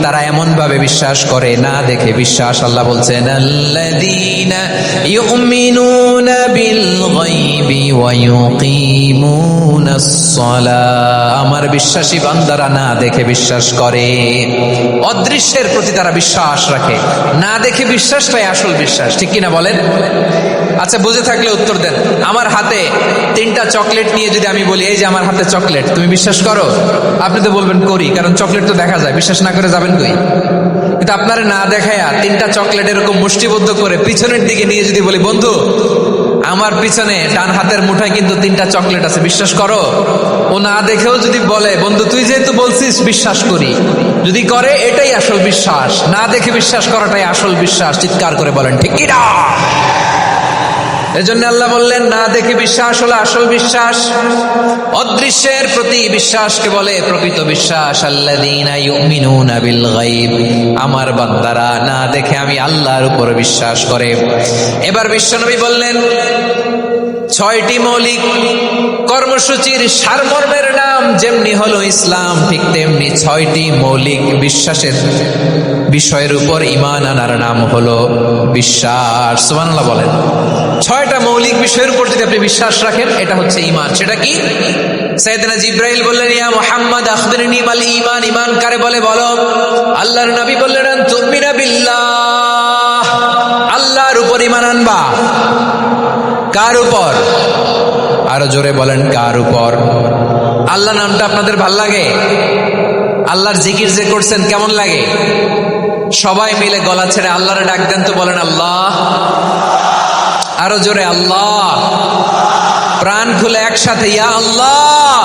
তারা এমন ভাবে বিশ্বাস করে, না দেখে বিশ্বাস। আল্লাহ বলছেন, আল্লাযীনা ইউমিনুনা বিল গায়বি ওয়া ইউকিমুনাস সালাহ। আমার বিশ্বাসী বান্দারা না দেখে বিশ্বাস করে। অদৃশ্যের প্রতি তারা বিশ্বাস রাখে, না দেখে বিশ্বাসটাই আসল বিশ্বাস। ঠিক কিনা বলেন? আচ্ছা বুঝে থাকলে উত্তর দেন। আমার হাতে 3টা চকলেট নিয়ে যদি আমি বলি, এই যে আমার হাতে চকলেট, তুমি বিশ্বাস করো? আপনি তো বলবেন করি, কারণ চকলেট তো দেখা যায়। বিশ্বাস না করে যাবেন কই? কিন্তু আপনারা না দেখায়া 3টা চকলেট এরকম মুষ্টিবদ্ধ করে পিছনের দিকে নিয়ে যদি বলি, বন্ধু আমার পিছনে ডান হাতের মুঠায় কিন্তু 3টা চকলেট আছে, বিশ্বাস করো? ও না দেখেও যদি বলে, বন্ধু তুই যেহেতু বলছিস বিশ্বাস করি, যদি করে এটাই আসল বিশ্বাস। না দেখে বিশ্বাস করাটাই আসল বিশ্বাস। চিৎকার করে বলেন ঠিক কি না? এজন্য আল্লাহ বললেন, না দেখে বিশ্বাস হলো আসল বিশ্বাস। অদৃশ্যের প্রতি বিশ্বাসকে বলে প্রকৃত বিশ্বাস। আল্লাযীনা ইউমিনুনা বিল গায়ব, আমার বান্দারা না দেখে আমি আল্লাহর উপর বিশ্বাস করে। এবার বিশ্বনবী বললেন, 6টি মৌলিক কর্মসূচির সারমর্মের নাম যেমনি হলো ইসলাম, ঠিক তেমনি 6টি মৌলিক বিশ্বাসের বিষয়ের উপর ঈমান আনার নাম হলো বিশ্বাস। সুবহানাল্লাহ বলেন। 6টা মৌলিক বিষয়ের উপর যদি আপনি বিশ্বাস রাখেন, এটা হচ্ছে ঈমান। সেটা কি? সাইয়েদনা জিবরাইল বললেন, ইয়া মুহাম্মদ আখবিরনি মাল ঈমান। ঈমান কারে বলে বলো। আল্লাহর নবী বললেন, তুমিনা বিল্লাহ, আল্লাহর উপর ঈমান আনবা। কার উপর? আরো জোরে বলেন, কার উপর? আল্লাহ নামটা আপনাদের ভাল লাগে? আল্লাহর জিকির যে করছেন কেমন লাগে? সবাই মিলে গলা ছেড়ে আল্লাহরে ডাক দেন তো, বলেন আল্লাহ। আরো জোরে আল্লাহ। প্রাণ খুলে একসাথে ইয়া আল্লাহ।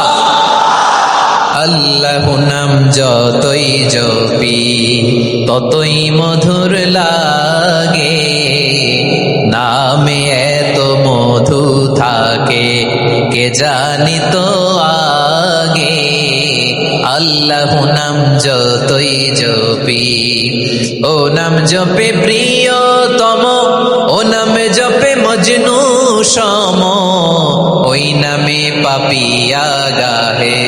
আল্লাহ নাম যতই জপি ততই মধুর লাগে, নামে এত মধু থাকে কে জানি তো আগে। আল্লাহ নাম যতই জপি, ও নাম জপে প্রিয় প্রিয়তম, ও নামে জপে মজনু সম, ওই নামে পাপিয়া গাহে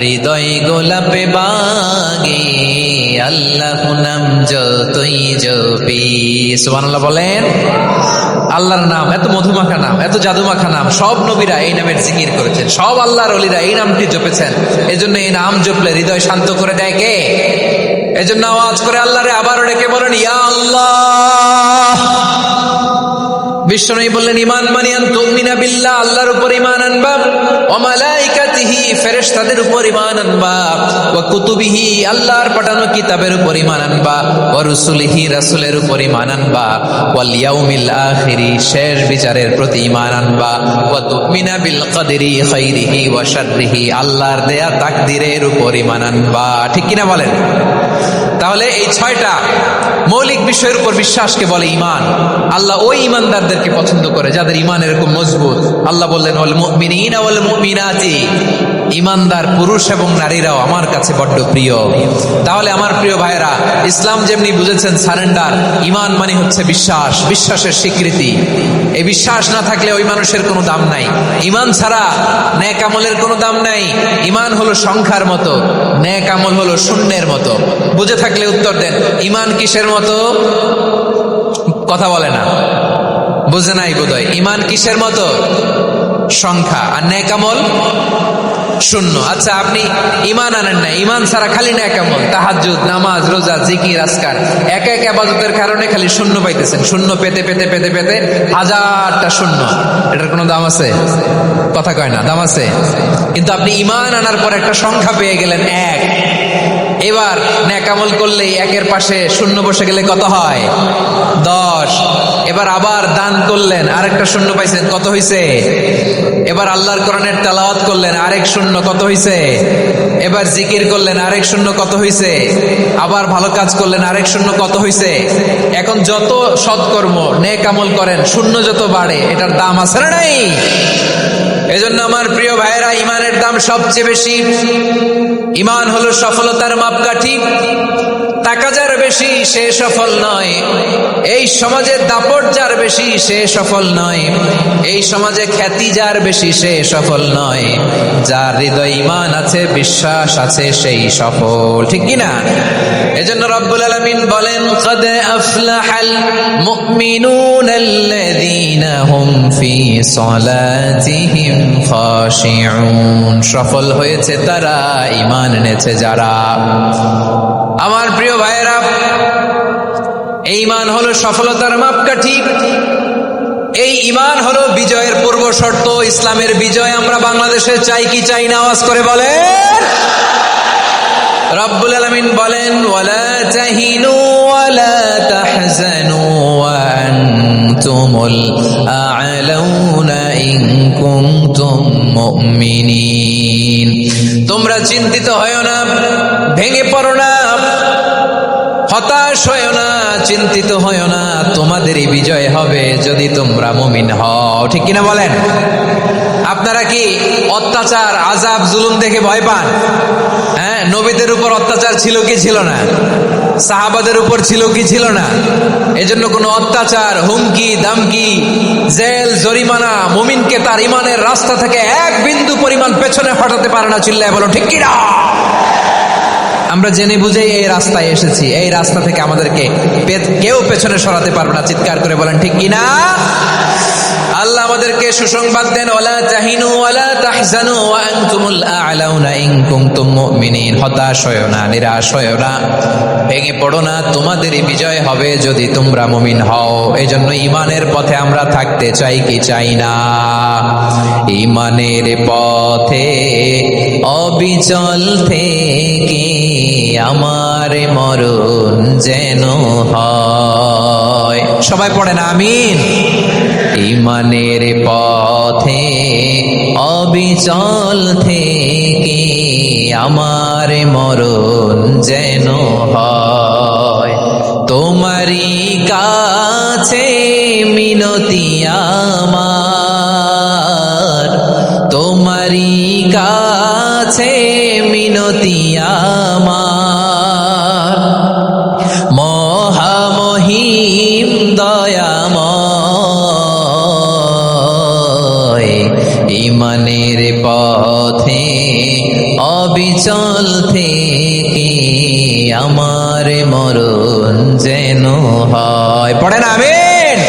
হৃদয় গোলাপে বাগে, আল্লাহ নাম যতই জপি। সুবহানাল্লাহ বলেন। আল্লাহর নাম এত মধুমাখা নাম, এত জাদুমাখা নাম, সব নবীরা এই নামের জিকির করেছেন, সব আল্লাহর ওলিরা এই নামটি জপেছেন। এজন্য এই নাম জপলে হৃদয় শান্ত করে দেয় কে? এজন্য আওয়াজ করে আল্লাহরে আবারও ডেকে বলেন ইয়া আল্লাহ। বিশ্বনবী বললেন ঈমান মানে আন তুমিনা বিল্লাহ, আল্লাহর উপর ঈমান আনবা, ওয়া মালাইকাতিহি ফেরেশতাদের উপর ঈমান আনবা, ওয়া কুতুবিহি আল্লাহর পাঠানো কিতাবের উপর ঈমান আনবা, ওয়া রুসুলিহি রাসূলের উপর ঈমান আনবা, ওয়াল ইয়াউমিল আখিরি শেষ বিচারের প্রতি ঈমান আনবা, ওয়া তুমিনা বিল কদরি খাইরিহি ওয়া শাররিহি আল্লাহর দেয়া তাকদীরের উপর ঈমান আনবা। ঠিক কিনা বলেন? তাহলে এই 6টা মৌলিক বিষয়ের উপর বিশ্বাসকে বলে ঈমান। আল্লাহ ওই ঈমানদারদেরকে পছন্দ করে যাদের ঈমান এরকম মজবুত। আল্লাহ বললেন ওয়াল মুমিনিনা ওয়াল মুমিনাতি, ঈমানদার পুরুষ এবং নারীরাও আমার কাছে বড্ড প্রিয়। তাহলে আমার প্রিয় ভাইরা, ইসলাম যেমনি বুঝেছেন সারেন্ডার, ঈমান মানে হচ্ছে বিশ্বাস, বিশ্বাসের স্বীকৃতি। এই বিশ্বাস না থাকলে ওই মানুষের কোনো দাম নাই। ঈমান ছাড়া নেক আমলের কোনো দাম নাই। ঈমান হলো সংখ্যার মতো, নেক আমল হলো শূন্যের মতো। বুঝে থাকলে উত্তর দেন, ঈমান কিসের মতো? কথা বলে না, বুঝে নাই বোধহয়। ঈমান কিসের মতো? সংখ্যা। আর নেক আমল শূন্য। আচ্ছা, আপনি ঈমান আনেন না, ঈমান ছাড়া খালি নেক আমল, তাহাজ্জুদ, নামাজ, রোজা, জিকির, আজকার, এক এক ইবাদতের কারণে খালি শূন্য পাইতেছেন। শূন্য পেতে পেতে পেতে পেতে হাজারটা শূন্য। এটার কোনো দাম আছে? কথা কয় না, দাম আছে। কিন্তু আপনি ঈমান আনার পর একটা সংখ্যা পেয়ে গেলেন, এক। এবার নেক আমল করলেই একের পাশে শূন্য বসে গেলে কত হয়? 10। এবার আবার দান করলেন, আরেকটা শূন্য পাইছেন, কত হইছে? এবার আল্লাহর কোরআনের তেলাওয়াত করলেন, আরেক শূন্য, কত হইছে? এবার জিকির করলেন, আরেক শূন্য, কত হইছে? আবার ভালো কাজ করলেন, আরেক শূন্য, কত হইছে? এখন যত সৎকর্ম নেক আমল করেন, শূন্য যত বাড়ে, এটার দাম আছে না নাই? এজন্য আমার প্রিয় ভাইয়েরা, ঈমানের দাম সবচেয়ে বেশি। ঈমান হলো সফলতার মাপকাঠি। টাকা যার বেশি সে সফল নয়, এই সমাজে দাপট যার বেশি সে সফল নয়, এই সমাজে খ্যাতি যার বেশি সে সফল নয়, যার হৃদয়ে ঈমান আছে, বিশ্বাস আছে, সেই সফল। ঠিক কিনা? এজন্য রব্বুল আলামিন বলেন কদ আফলাহাল মুমিনুনাল্লাযীনা হুম ফি সালাতিহিম খাশিউন, সফল হয়েছে তারা, ঈমান এনেছে যারা। আমার প্রিয় ভাইয়েরা, এই ঈমান হলো সফলতার মাপকাঠি। এই ঈমান হলো বিজয়ের পূর্ব শর্ত। ইসলামের বিজয় আমরা বাংলাদেশে চাই কি চাই না? আওয়াজ করে বলেন। রব্বুল আলামিন বলেন ওয়ালা তাহিনু ওয়ালা তাহজানু ওয়া আনতুমুল আ'লাউনা ইন কুনতুম মুমিনিন, তোমরা চিন্তিত হয়ো না, ভেঙে পড়ো না, হতাশ হয়ো না, চিন্তিত হয়ো না, তোমাদেরই বিজয় হবে যদি তোমরা মুমিন হও। ঠিক কিনা বলেন? আপনারা কি অত্যাচার, আযাব, জুলুম দেখে ভয় পান? হ্যাঁ, নবীদের উপর অত্যাচার ছিল কি ছিল না? সাহাবাদের উপর ছিল কি ছিল না? এজন্য কোনো অত্যাচার, হুমকি, দামকি, জেল, জরিমানা মুমিনকে তার ঈমানের রাস্তা থেকে এক বিন্দু পরিমাণ পেছনে হটাতে পারে না। চিল্লায় বলো ঠিক কিনা? আমরা জেনে বুঝেই এই রাস্তায় এসেছি, এই রাস্তা থেকে আমাদেরকে কেউ পেছনে সরাতে পারবে না। চিৎকার করে বলেন ঠিক কিনা? আল্লাহ আমাদেরকে সুসংবাদ দেন ওয়ালা তাহিনু ওয়ালা তাহজানু ওয়া আনতুমুল আ'লাউনা ইন কুনতুম মুমিনিন, হতাশ হয়ো না, নিরাশ হয়ো না, ভেঙে পড়ো না, তোমাদেরই বিজয় হবে যদি তোমরা মুমিন হও। এজন্য ঈমানের পথে আমরা থাকতে চাই কি চাই না? ঈমানের পথে অবিচল থেকে আমার মরণ যেন হয়। সবাই পড়েন আমিন। ঈমানের পথে অবিচল থেকে আমার মরণ যেন হয়। তোমারই কাছে মিনতি আমার, তোমারই কাছে মিনতি আমার, মহামহিম দয়া অবিচল থেকে আমার মরণ যেন হয়। পড়েন আমিন।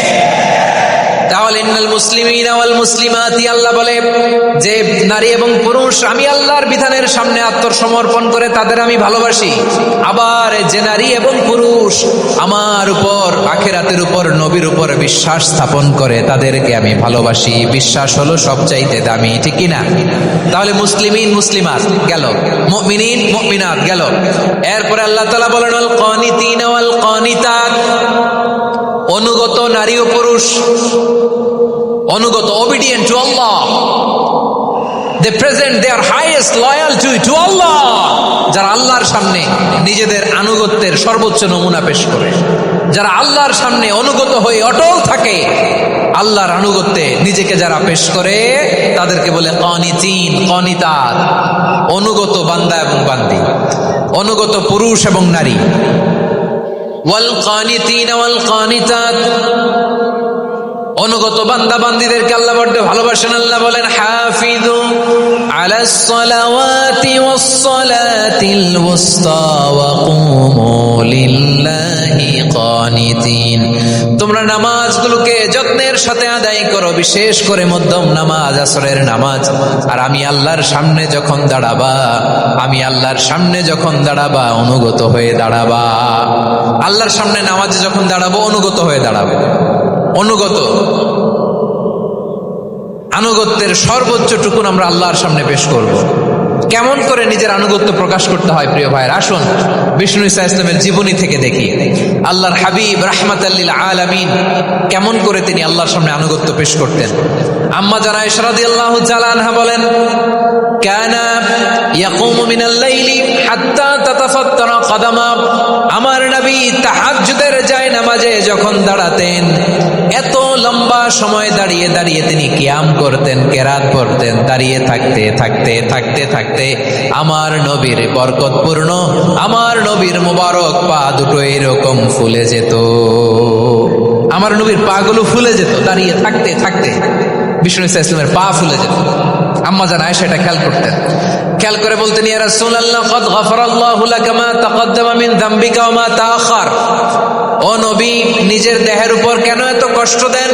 তাহলে ইন্নাল মুসলিমিনা ওয়াল মুসলিমাতি, আল্লাহ বলে যে নারী এবং পুরুষ আমি আল্লাহর বিধানের সামনে আত্মসমর্পণ করে তাদের আমি ভালোবাসি। আবার যে নারী এবং পুরুষ আমার উপর, আখিরাতের উপর, নবীর উপর বিশ্বাস স্থাপন করে তাদেরকে আমি ভালোবাসি। বিশ্বাস হলো সবচাইতে দামি, ঠিক কি না? তাহলে মুসলিমিন মুসলিমাত গেল, মুমিনিন মুমিনাত গেল। এরপরে আল্লাহ তাআলা বলেন আল কানিতিনা ওয়াল কানিতাত, অনুগত নারী ও পুরুষ, অনুগত, obedient to Allah, they present their highest loyalty to Allah, যারা আল্লাহর সামনে নিজেদের আনুগত্যের সর্বোচ্চ নমুনা পেশ করে, যারা আল্লাহর সামনে অনুগত হয়ে অটল থাকে, আল্লাহর আনুগত্যে নিজেকে যারা পেশ করে তাদেরকে বলে কানিতিন কানিতাত, অনুগত বান্দা এবং বান্দি, অনুগত পুরুষ এবং নারী। ওয়াল কানিতিনা ওয়াল কানিতাত, অনুগত বান্দা বান্দীদেরকে আল্লাহ বড় ভালোবাসেন। আল্লাহ বলেন হাফিজু আলাস সালাওয়াতি ওয়াস সালাতিল ওয়াসতা ওয়া কুমু লিল্লাহি কানিতিন, তোমরা নামাজগুলোকে যত্নের সাথে আদায় করো, বিশেষ করে মধ্যম নামাজ, আসরের নামাজ। আর আমি আল্লাহর সামনে যখন দাঁড়াবা, আমি আল্লাহর সামনে যখন দাঁড়াবা অনুগত হয়ে দাঁড়াবা। আল্লাহর সামনে নামাজে যখন দাঁড়াবো অনুগত হয়ে দাঁড়াবো। অনুগত, আনুগত্যের সর্বোচ্চ টুকুন আমরা আল্লাহর সামনে পেশ করব। কেমন করে নিজের আনুগত্য প্রকাশ করতে হয় প্রিয় ভাইয়ের, আসুন বিষ্ণু ঈসা ইসলামের জীবনী থেকে দেখি। আল্লাহর হাবিব রাহমাতাল লিল আলামিন কেমন করে তিনি আল্লাহর সামনে আনুগত্য পেশ করতেন। আম্মা জানা আয়েশা রাদিয়াল্লাহু তাআলা আনহা বলেন কানা ইয়াকুমু মিনাল লাইলি হাত্তা তাতাফাত্তারা কদামা, আমার নবী তাহাজ্জুদের নামাজে যখন দাঁড়াতেন এত লম্বা সময় দাঁড়িয়ে দাঁড়িয়ে তিনি কিয়াম করতেন, কেরাত পড়তেন। দাঁড়িয়ে থাকতে থাকতে থাকতে থাকতে আমার নবীর বরকতপূর্ণ, আমার নবীর মুবারক পা দুটো এরকম ফুলে যেত, আমার নবীর পা গুলো ফুলে যেত দাঁড়িয়ে থাকতে থাকতে। বিষ্ণু ঈসা ইসলামের পা ফুলে যেত। আম্মা জান আয়েশা এটা খেয়াল করতেন। খেয়াল করে বলতেন ইয়া রাসূলুল্লাহ ক্বাদ গাফারাল্লাহু লাকা মা তাকদ্দামা মিন যামবিকা ওয়া মা তাআখার, ও নবী নিজের দেহের উপর কেন এত কষ্ট দেন?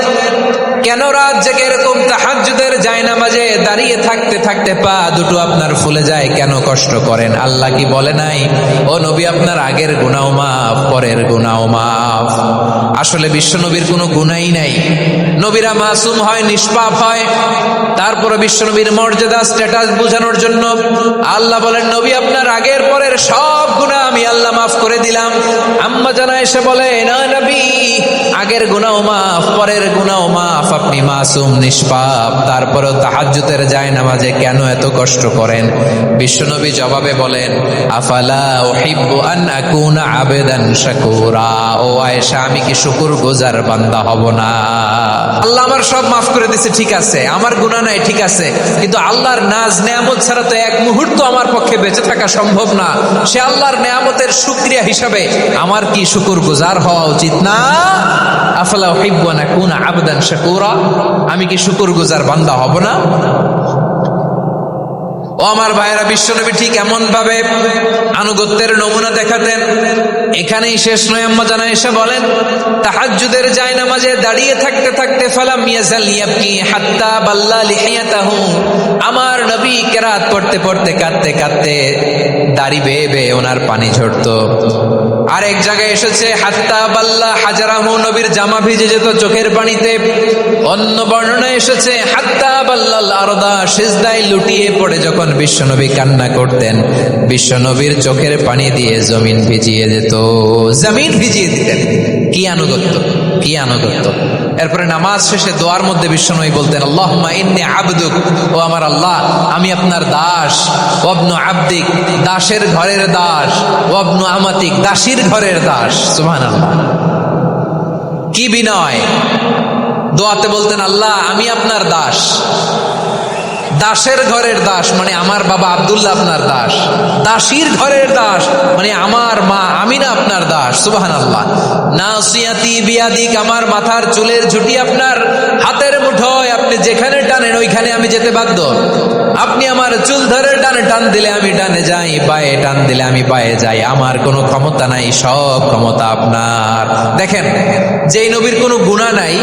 কেন রাত জেগে এরকম তাহাজ্জুদের জায়নামাজে দাঁড়িয়ে থাকতে থাকতে পা দুটো আপনার ফুলে যায়, কেন কষ্ট করেন? আল্লাহ কি বলে নাই ও নবী আপনার আগের গুনাহ মাফ, পরের গুনাহ মাফ? আসলে বিশ্ব নবীর কোনো গুনাহই নাই। নবীরা মাসুম হয়, নিষ্পাপ হয়। তারপরে বিশ্ব নবীর মর্যাদা স্ট্যাটাস বোঝানোর জন্য আল্লাহ বলেন নবী আপনার আগের পরের সব গুনাহ আমি আল্লাহ মাফ করে দিলাম। আম্মা জানা এসে বলে না নবী আগের গুনাহ মাফ, পরের গুনাহ মাফ, আপনি মাসুম নিষ্পাপ, তারপরেও তাহাজ্জুদের জায়নামাজে কেন এত কষ্ট করেন? বিশ্বনবী জবাবে বলেন আফালা উহিব্বু আন আকুনা আবেদান শাকুরা, ও আয়েশা আমি কি শুকরগুজার বান্দা হব না? আল্লাহ আমার সব মাফ করে দিয়েছে, ঠিক আছে, আমার গুনাহ নাই, ঠিক আছে, কিন্তু আল্লাহর নাজ নেয়ামত ছাড়া তো এক মুহূর্ত আমার পক্ষে বেঁচে থাকা সম্ভব না। সে আল্লাহর নেয়ামতের শুকরিয়া হিসাবে আমার কি শুকরগুজার হওয়া উচিত না? আফালা উহিব্বু আন আকুনা আবদান শাকুরা, আমি কি শুকরগুজার বান্দা হব না? ও আমার ভাইয়েরা, বিশ্বনবী ঠিক এমন ভাবে আনুগত্যের নমুনা দেখাতেন। এখানেই শেষ নয়, আম্মা জানা এসে বলেন তাহাজ্জুদের জায়নামাজে দাঁড়িয়ে থাকতে থাকতে ফালাম ইয়াজাল ইয়াবকি হাত্তা বাল্লা লিহিয়াতাহু, আমার নবী কেরাত পড়তে পড়তে কাঁদতে কাঁদতে দাড়ি বেয়ে বেয়ে ওনার পানি ঝরতো। আরেক জায়গায় এসেছে হাত্তা বাল্লা হাজারাহু, নবীর জামা ভিজে যেত চোখের পানিতে। অন্য বর্ণনায় এসেছে হাত্তা বাল্লাল আরদা, সিজদায় লুটিয়ে পড়ে যখন বিশ্বনবী কান্না করতেন বিশ্বনবীর চোখের পানি দিয়ে জমিন ভিজিয়ে যেত, জমিন ভিজিয়ে দিতেন। কি আনুগত্য, কি আনুগত্য! এরপরে নামাজ শেষে দোয়ার মধ্যে বিশ্বনবী বলতেন আল্লাহুম্মা ইন্নী আবদুক, ও আমার আল্লাহ আমি আপনার দাস, ওয়াবনু আবদিক, দাসের ঘরের দাস, ওয়াবনু আমাতিক, দাসীর ঘরের দাস। সুবহানাল্লাহ, কি বিনয়! দোয়াতে বলতেন আল্লাহ আমি আপনার দাস, দাসের ঘরের দাস মানে আমার বাবা আব্দুল্লাহ আপনার দাস, দাসীর ঘরের দাস মানে আমার মা আমিনা আপনার দাস। সুবহানাল্লাহ। নাসিয়াতি বিয়াদিক, আমার মাথার চুলের ঝুঁটি আপনার হাতের মুঠোয়, আপনি যেখানে টানেন ওইখানে আমি যেতে বাধ্য। আপনি আমার চুল ধরে ডানে টান দিলে আমি ডানে যাই, বায়ে টান দিলে আমি বায়ে যাই। আমার কোনো ক্ষমতা নাই, সব ক্ষমতা আপনার। দেখেন, যেই নবীর কোনো গুনাহ নাই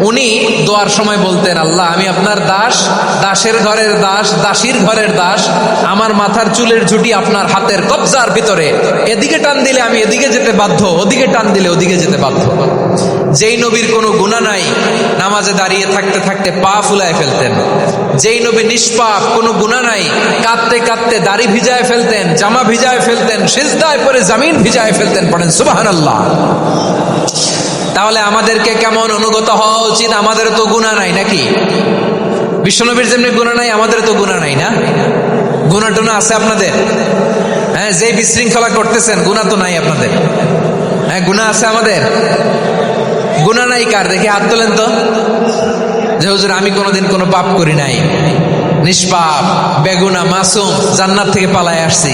উনি দোয়ার সময় বলতেন, আল্লাহ আমি আপনার দাস, দাসের ঘরের দাস, দাসীর ঘরের দাস। আমার মাথার চুলের ঝুঁটি আপনার হাতের কবজার ভিতরে, এদিকে টান দিলে আমি এদিকে যেতে বাধ্য, ওদিকে টান দিলে ওদিকে যেতে বাধ্য। যেই নবীর কোনো গুনাহ নাই নামাজে দাঁড়িয়ে থাকতে থাকতে পা ফুলায় ফেলতেন। যেই নবী নিষ্পাপ, কোনো গুনাহ নাই, কাঁদতে কাঁদতে দাড়ি ভিজায় ফেলতেন, জামা ভিজায় ফেলতেন, সিজদায় পড়ে জমিন ভিজায় ফেলতেন। পড়েন সুবহানাল্লাহ। তাহলে আমাদেরকে কেমন অনুগত হওয়া উচিত? আমাদের তো গুনাহ নাই নাকি? বিশ্বনবীর যেমনি গুনাহ নাই আমাদের তো গুনাহ নাই না? গুনাহ টুনা আছে আপনাদের? হ্যাঁ, যে বিশৃঙ্খলা করতেছেন গুনাহ তো নাই আপনাদের? হ্যাঁ, গুনাহ আছে আমাদের? গুনাহ নাই কার? দেখি হাত তোলেন তো, যে হুজুর আমি কোনোদিন কোনো পাপ করি নাই, নিষ্পাপ, বেগুনা, মাসুম, জান্নাত থেকে পালায় আসছি।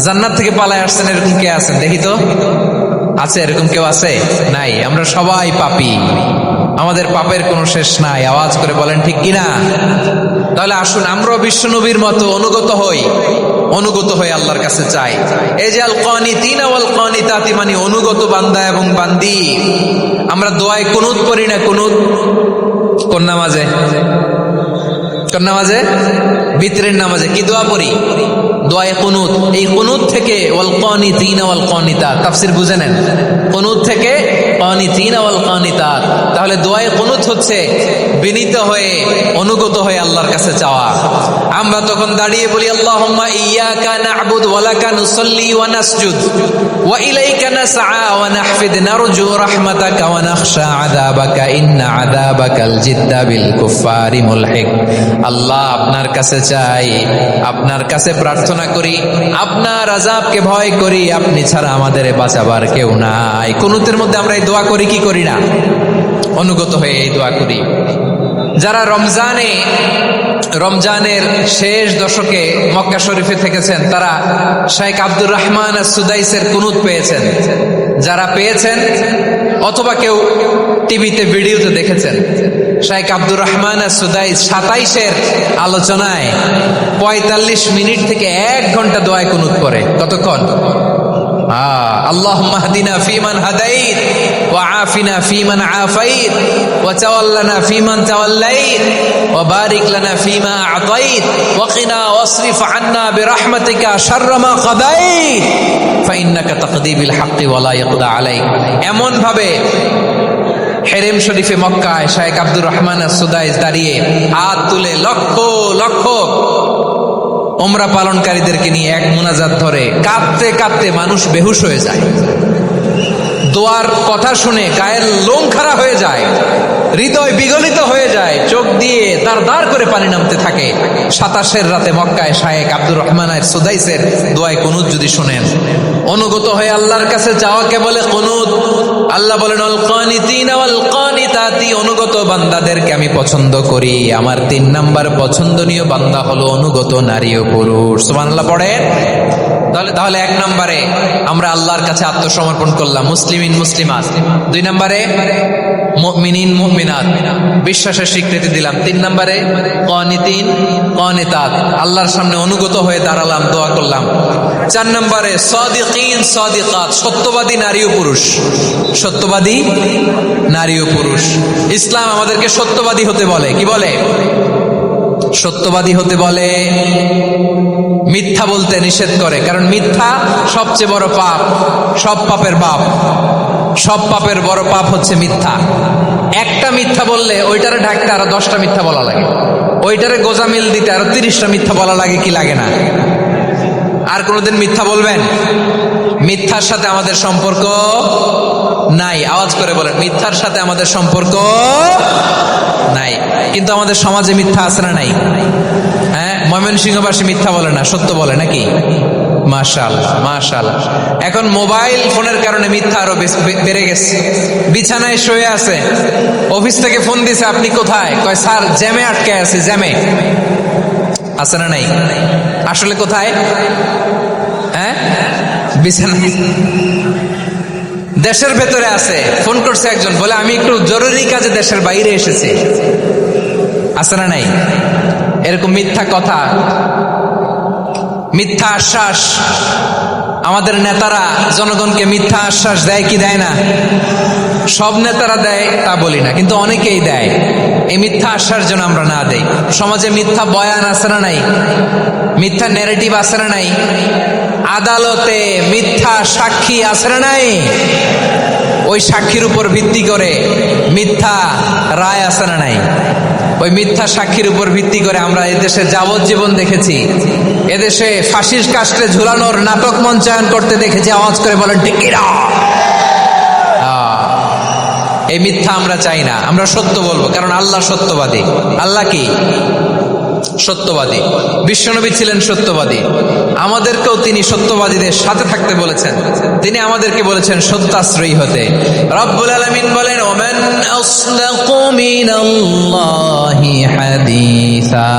জান্নাত থেকে পালায় আসছেন এরকম কে আছেন দেখি তো? আছে এরকম কেউ? আছে? নাই। আমরা সবাই পাপী, আমাদের পাপের কোনো শেষ নাই। আওয়াজ করে বলেন ঠিক কিনা? তাহলে আসুন আমরাও বিশ্বনবীর মতো অনুগত হই, অনুগত হয়ে আল্লাহর কাছে চাই। এই যে আল কানিতিনা ওয়াল কানিতাতি, মানে অনুগত বান্দা এবং বান্দি। আমরা দোয়ায় কুনুত পড়ি না? কুনুত কোন নামাজে? কোন নামাজে? বিতরের নামাজে কি দোয়া পড়ি? দোয়ায়ে কুনুত। এই কুনুত থেকে ওয়াল কানিতিনা ওয়াল কানিতাত, তাফসীর বুঝে নেন। কুনুত থেকে কানিতিনা ওয়াল কানিতাত। তাহলে দোয়ায়ে কুনুত হচ্ছে বিনীত হয়ে, অনুগত হয়ে আল্লাহর কাছে চাওয়া। আমরা তখন দাঁড়িয়ে বলি আল্লাহুম্মা ইয়্যাকা না'বুদু ওয়া লাকা নুসাল্লি ওয়া নাসজুদ ওয়া ইলাইকা নাসআ ওয়া নাহফিদ নারজু রাহমাতাকা ওয়া নাখশা আযাবাকা ইন্না আযাবাকাল জিদ্দা বিল কুফফারি মুলহিক। আল্লাহ আপনার কাছে চাই, আপনার কাছে প্রার্থনা করি, আপনার আযাবকে ভয় করি, আপনি ছাড়া আমাদের বাঁচাবার কেউ নাই। কুনুতের মধ্যে আমরা এই দোয়া করি কি করি না? অনুগত হয়ে এই দোয়া করি। যারা রমজানের শেষ দশকে মক্কা শরীফে থেকেছেন তারা শেখ আব্দুর রহমান সুদাইসের কুনুত পেয়েছেন। যারা পেয়েছেন অথবা কেউ টিভিতে ভিডিওতে দেখেছেন, শেখ আব্দুর রহমান সুদাইস 27-এর আলোচনায় 45 মিনিট থেকে 1 ঘন্টা দোয়ায় কুনুত করে। কতক্ষণ? আল্লাহুম্মা হদিনা ফিমান হাদাইত ওয়া আফিনা ফিমান আফাইত ওয়া তাওয়াল্লানা ফিমান তাওয়াল্লাইত ওয়া বারিক লানা ফিমা আতাইত ওয়া কিনা ওয়াসরিফ আন্না বিরহমাতিকা শাররা মা কাদাইত ফা ইন্নাকা তাকদি বিল হাক্কি ওয়া লা ইয়াকদা আলাইক। এমন ভাবে হেরেম শরীফে মক্কায় শেখ আব্দুর রহমান সুদাইস দাঁড়িয়ে হাত তুলে লক্ষ লক্ষ উমরা পালনকারীদেরকে নিয়ে এক মুনাজাত ধরে কাঁদতে কাঁদতে মানুষ বেহুশ হয়ে যায়। দোয়ার কথা শুনে গায়ের লোম খাড়া হয়ে যায়, হৃদয় বিগলিত হয়ে যায়, চোখ দিয়ে দাঁড় দাঁড় করে পানি নামতে থাকে। 27-এর রাতে মক্কায় শেখ আব্দুর রহমান সুদাইসের দোয়ায় কুনুত যদি শুনেন, অনুগত হয়ে আল্লাহর কাছে যাওয়াকে বলে কুনুত। আল্লাহ বলেন আল কানিতিনা ওয়াল কানিতাতি, অনুগত বান্দাদেরকে আমি পছন্দ করি। আমার 3 নাম্বার পছন্দনীয় বান্দা হলো অনুগত নারী ও পুরুষ। সুবহানাল্লাহ পড়েন। তাহলে 1 নম্বরে আমরা আল্লাহর কাছে আত্মসমর্পণ করলাম, মুসলিমিন মুসলিমাত। 2 নম্বরে মুমিনিন মুমিনাত, বিশ্বাসের স্বীকৃতি দিলাম। 3 নম্বরে কানিতিন কানিতাত, আল্লাহর সামনে অনুগত হয়ে দাঁড়ালাম, দোয়া করলাম। 4 নম্বরে সাদিকিন সাদিকাত, সত্যবাদী নারী ও পুরুষ। সত্যবাদী নারী ও পুরুষ। ইসলাম আমাদেরকে সত্যবাদী হতে বলে। কি বলে? সত্যবাদী হতে বলে। মিথ্যা বলতে নিষেধ করে, কারণ মিথ্যা সবচেয়ে বড় পাপ, সব পাপের বাপ। সব পাপের বড় পাপ হচ্ছে মিথ্যা। একটা মিথ্যা বললে ওইটারে ঢাকতে আরো 10টা মিথ্যা বলা লাগে, ওইটারে গোজামিল দিতে আরো 30টা মিথ্যা বলা লাগে, কি লাগে না? আর কোনোদিন মিথ্যা বলবেন? মিথ্যার সাথে আমাদের সম্পর্ক নাই। আওয়াজ করে বলেন, মিথ্যার সাথে আমাদের সম্পর্ক নাই। কিন্তু আমাদের সমাজে মিথ্যা আছে না নাই? হ্যাঁ, ময়মনসিংহবাসী মিথ্যা বলে না, সত্য বলে নাকি? মাশাআল্লাহ মাশাআল্লাহ। এখন মোবাইল ফোনের কারণে মিথ্যা আরো বেড়ে গেছে। বিছানায় শুয়ে আছে, অফিস থেকে ফোন দিছে, আপনি কোথায়? কয় স্যার জ্যামে আটকে আছে। জ্যামে আছে না নাই? আসলে কোথায়? হ্যাঁ, বিছানায়। দেশের ভেতরে আছে। ফোন করছে একজন, বলে আমি একটু জরুরি কাজে দেশের বাইরে এসেছি। আছে না নাই? এরকম মিথ্যা কথা, মিথ্যা আশ্বাস। আমাদের নেতারা জনগণকে মিথ্যা আশ্বাস দেয় কি দেয় না? সব নেতারা দেয় তা বলি না, কিন্তু অনেকেই দেয়। এই মিথ্যা আশ্বাস যেন আমরা না দেই। সমাজে মিথ্যা বয়ান আছে না নাই? মিথ্যা ন্যারেটিভ আছে না নাই? আদালতে মিথ্যা সাক্ষী আছে না নাই? ওই সাক্ষীর উপর ভিত্তি করে মিথ্যা রায় আছে না নাই? ওই মিথ্যা সাক্ষীর উপর ভিত্তি করে আমরা এদেশে যাবজ্জীবন দেখেছি, এদেশে ফাঁসির কাস্টে ঝুলানোর নাটক মঞ্চায়ন করতে দেখেছি। আওয়াজ করে বলেন ঠিক কিনা? এই মিথ্যা আমরা চাই না, আমরা সত্য বলবো, কারণ আল্লাহ সত্যবাদী। আল্লাহ কি? সত্যবাদী। বিশ্বনবী ছিলেন সত্যবাদী, আমাদেরকেও তিনি সত্যবাদীদের সাথে থাকতে বলেছেন। তিনি আমাদেরকে বলেছেন সত্যাশ্রয়ী হতে। রব্বুল আলামিন বলেন, ওমান আসদাকু মিনাল্লাহি হাদিসা,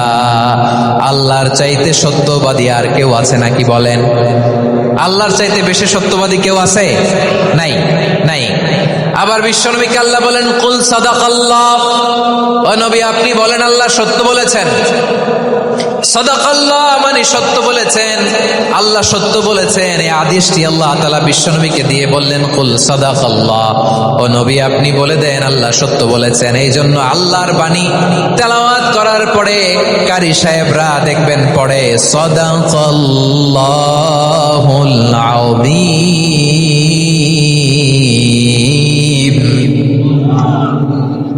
আল্লাহর চাইতে সত্যবাদী আর কেউ আছে নাকি বলেন? আল্লাহর চাইতে বেশি সত্যবাদী কেউ আছে? নাই, নাই। আবার বিশ্বনবীকে আল্লাহ বলেন, কুল সাদাকাল্লাহ, ও নবী আপনি বলেন আল্লাহ সত্য বলেছেন। সাদাকাল্লাহ মানে সত্য বলেছেন, আল্লাহ সত্য বলেছেন। এই আদেশটি আল্লাহ তাআলা বিশ্বনবীকে দিয়ে বললেন, কুল সাদাকাল্লাহ, ও নবী আপনি বলে দেন আল্লাহ সত্য বলেছেন। এই জন্য আল্লাহর বাণী তেলাওয়াত করার পরে কারি সাহেবরা দেখবেন পড়ে সাদাকাল্লাহুল আযীম।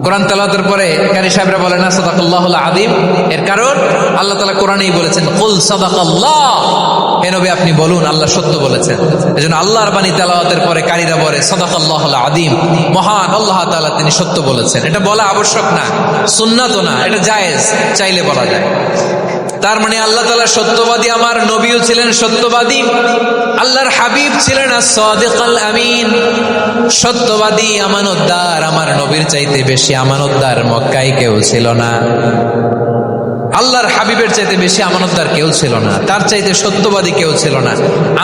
কোরআন তেলাওয়াতের পরে কারি সাহেবরা বলে না সাদাকাল্লাহুল আযীম, এর কারণ আল্লাহ তাআলা কোরআনেই বলেছেন কুল সাদাকাল্লাহ, হে নবী আপনি বলুন আল্লাহ সত্য বলেছেন। এজন্য আল্লাহর বাণী তেলাওয়াতের পরে কারীরা বলে সাদাকাল্লাহুল আযীম, মহান আল্লাহ তাআলা তিনি সত্য বলেছেন। এটা বলা আবশ্যক না, সুন্নাতও না, এটা জায়েজ, চাইলে বলা যায়। তার মানে আল্লাহ তাআলা সত্যবাদী, আমার নবীও ছিলেন সত্যবাদী, আল্লাহর হাবিব ছিলেন as-সাদিকুল আমিন, সত্যবাদী, আমানতদার। আমার নবীর চাইতে বেশি আমানতদার মক্কায় কেউ ছিল না, আল্লাহর হাবিবের চাইতে বেশি আমানতদার কেউ ছিল না, তার চাইতে সত্যবাদী কেউ ছিল না।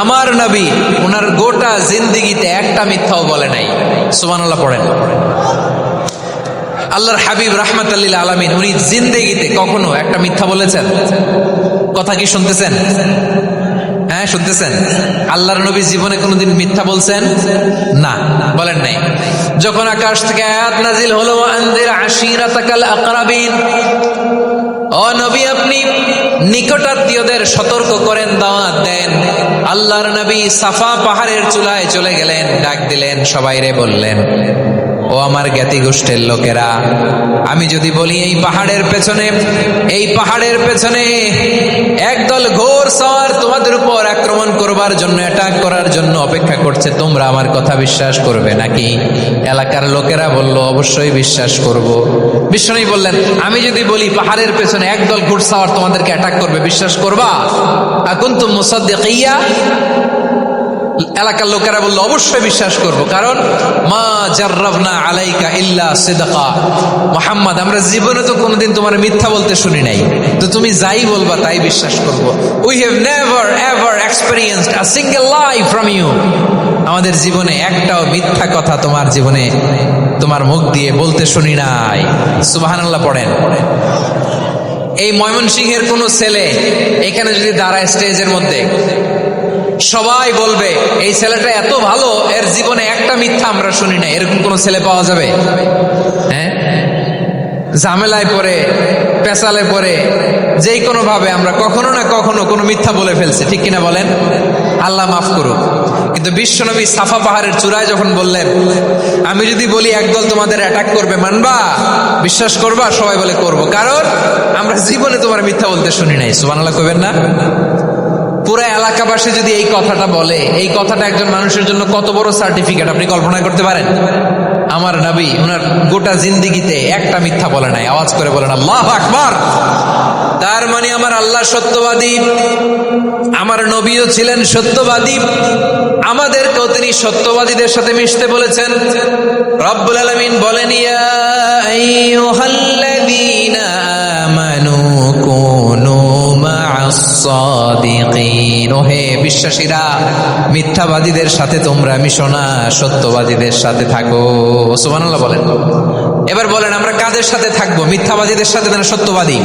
আমার নবী ওনার গোটা জিন্দেগিতে একটা মিথ্যাও বলে নাই। সুবহানাল্লাহ পড়েন। আল্লাহর হাবিব রাহমাতাল লিল আলামিন উনি জিন্দেগিতে কখনো একটা মিথ্যা বলেছেন? কথা কি শুনতেছেন? হ্যাঁ শুনতেছেন? আল্লাহর নবী জীবনে কোনোদিন মিথ্যা বলছেন? না, বলেন নাই। যখন আকাশ থেকে আয়াত নাজিল হলো আনজির আশিরাতাকাল আকরাবিন, ও নবী আপনি নিকটাত্মীয়দের সতর্ক করেন, দাওয়াত দেন। আল্লাহর নবী সাফা পাহাড়ের চূড়ায় চলে গেলেন, ডাক দিলেন, সবাইরে বললেন, ও আমার জ্ঞাতি গোষ্ঠীর লোকেরা, আমি যদি বলি এই পাহাড়ের পেছনে একদল ঘোর সওয়ার তোমাদের উপর আক্রমণ করবার জন্য, অ্যাটাক করার জন্য অপেক্ষা করছে, তোমরা আমার কথা বিশ্বাস করবে নাকি? এলাকার লোকেরা বলল অবশ্যই বিশ্বাস করব। বিশ্বনবী বললেন, আমি যদি বলি পাহাড়ের পেছনে একদল ঘোড়সওয়ার তোমাদেরকে অ্যাটাক করবে, বিশ্বাস করবা? আকুনতুম মুসাদ্দিকিয়া? এলাকার লোকেরা বললো অবশ্যই বিশ্বাস করব, কারণ মা জাররাবনা আলাইকা ইল্লা সিদকা, মুহাম্মদ আমরা জীবনে তো কোনোদিন তোমার মিথ্যা বলতে শুনি নাই, তো তুমি যাই বলবা তাই বিশ্বাস করব। We have never ever experienced a single lie from you, আমাদের জীবনে একটাও মিথ্যা কথা তোমার জীবনে তোমার মুখ দিয়ে বলতে শুনি নাই। সুবহানাল্লাহ পড়েন। এই ময়মনসিংহের কোন ছেলে এখানে যদি দাঁড়ায় স্টেজের মধ্যে, সবাই বলবে এই ছেলেটা এত ভালো, এর জীবনে একটা মিথ্যা আমরা শুনি না। এরকম কোন ছেলে পাওয়া যাবে? হ্যাঁ, ঝামেলায় পড়ে, পেশালে পড়ে, যেই কোনো ভাবে আমরা কখনো না কখনো কোনো মিথ্যা বলে ফেলছি, ঠিক কিনা বলেন? আল্লাহ মাফ করুক। কিন্তু বিশ্বনবী সাফা পাহাড়ের চূড়ায় যখন বললেন, আমি যদি বলি একদল তোমাদের অ্যাটাক করবে, মানবা? বিশ্বাস করবা? সবাই বলে করব, কারণ আমরা জীবনে তোমার মিথ্যা বলতে শুনি নাই। সুবহানাল্লাহ কইবেন না? পুরো এলাকাবাসী যদি এই কথাটা বলে, এই কথাটা একজন মানুষের জন্য কত বড় সার্টিফিকেট আপনি কল্পনা করতে পারেন? আমার নবী ওনার গোটা জিন্দেগিতে একটা মিথ্যা বলে নাই। আওয়াজ করে বলেন আল্লাহু আকবার। তার মানে আমার আল্লাহ সত্যবাদী, আমার নবীও ছিলেন সত্যবাদী, আমাদেরকেও তিনি সত্যবাদীদের সাথে মিশতে বলেছেন। রব্বুল আলামিন বলেন, ইয়া আইয়ুহাল্লাযীনা আমানু কুনু মা'আস সাদিকিন, হে বিশ্বাসীরা মিথ্যাবাদীদের সাথে তোমরা মিশো না, সত্যবাদীদের সাথে থাকো। সুবহানাল্লাহ বলেন। এবার বলেন আমরা কাদের সাথে থাকবো? মিথ্যাবাদীদের সাথে না সত্যবাদী?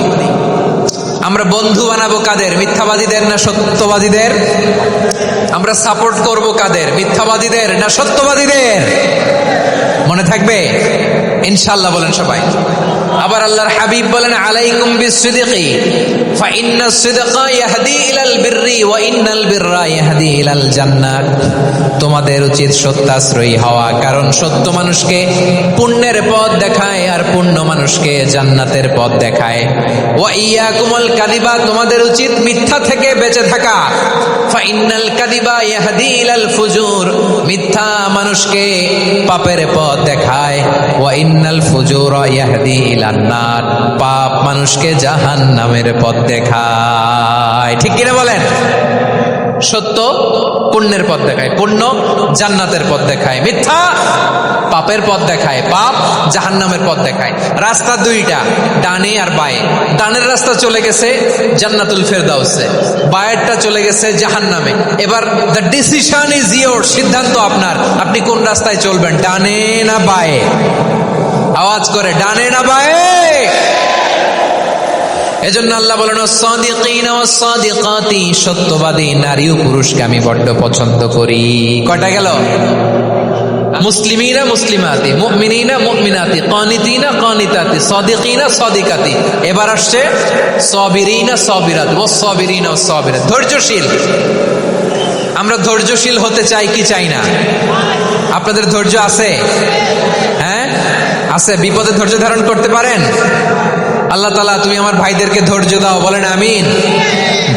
আমরা বন্ধু বানাবো কাদের? মিথ্যাবাদীদের না সত্যবাদীদের? আমরা সাপোর্ট করব কাদের? মিথ্যাবাদীদের না সত্যবাদীদের? মনে থাকবে ইনশাআল্লাহ, বলেন সবাই। আবার আল্লাহর হাবিব বলেন আলাইকুম বিসসিদকি ফাইন্নাস সিদকা ইয়াহদি ইলাল বিররি ওয়া ইন্নাল বিররা ইয়াহদি ইলাল জান্নাত। তোমাদের উচিত সত্যাশ্রয়ী হওয়া, কারণ সত্য মানুষকে পুণ্যের পথ দেখায় আর পুণ্য মানুষকে জান্নাতের পথ দেখায়। ওয়া ইয়াকুমুল কাযিবা, তোমাদের উচিত মিথ্যা থেকে বেঁচে থাকা। ফাইন্নাল কাযিবা ইয়াহদি ইলাল ফুজুর, মিথ্যা মানুষকে পাপের পথ দেখায়। ওয়া ইন্নাল ফুজুরা ইয়াহদি ইলান নার, পাপ মানুষকে জাহান্নামের পথ দেখায়। ঠিক কিনা বলেন? সত্য পুণ্যের পথ দেখায়, পুণ্য জান্নাতের পথ দেখায়, মিথ্যা পাপের পথ দেখায়, পাপ জাহান্নামের পথ দেখায়। রাস্তা দুইটা, ডানে আর বায়ে। ডানের রাস্তা চলে গেছে জান্নাতুল ফেরদাউসে, বায়েরটা চলে গেছে জাহান্নামে। এবার দ্য ডিসিশন ইজ ইয়োর, সিদ্ধান্ত আপনার, আপনি কোন রাস্তায় চলবেন, ডানে না বায়ে? আওয়াজ করে, ডানে না বায়ে? এজন্য আল্লাহ বলেন সাদিকিনা ওয়াস সাদিকাতি, সত্যবাদী নারী ও পুরুষকে আমি বড্ড পছন্দ করি। কয়টা গেল? মুসলিমিনা মুসলিমাতি, মুমিনিনা মুমিনাতি, কানিতিনা কানিতাতি, সাদিকিনা সাদিকাতি। এবার আসছে সাবিরিনা সাবিরাত, ওয়াস সাবিরিনা ওয়াস সাবিরাত, ধৈর্যশীল। আমরা ধৈর্যশীল হতে চাই কি চাই না? আপনাদের ধৈর্য আছে? হ্যাঁ আছে। বিপদে ধৈর্য ধারণ করতে পারেন? আল্লাহ তাআলা তুমি আমার ভাইদেরকে ধৈর্য দাও, বলেন আমিন।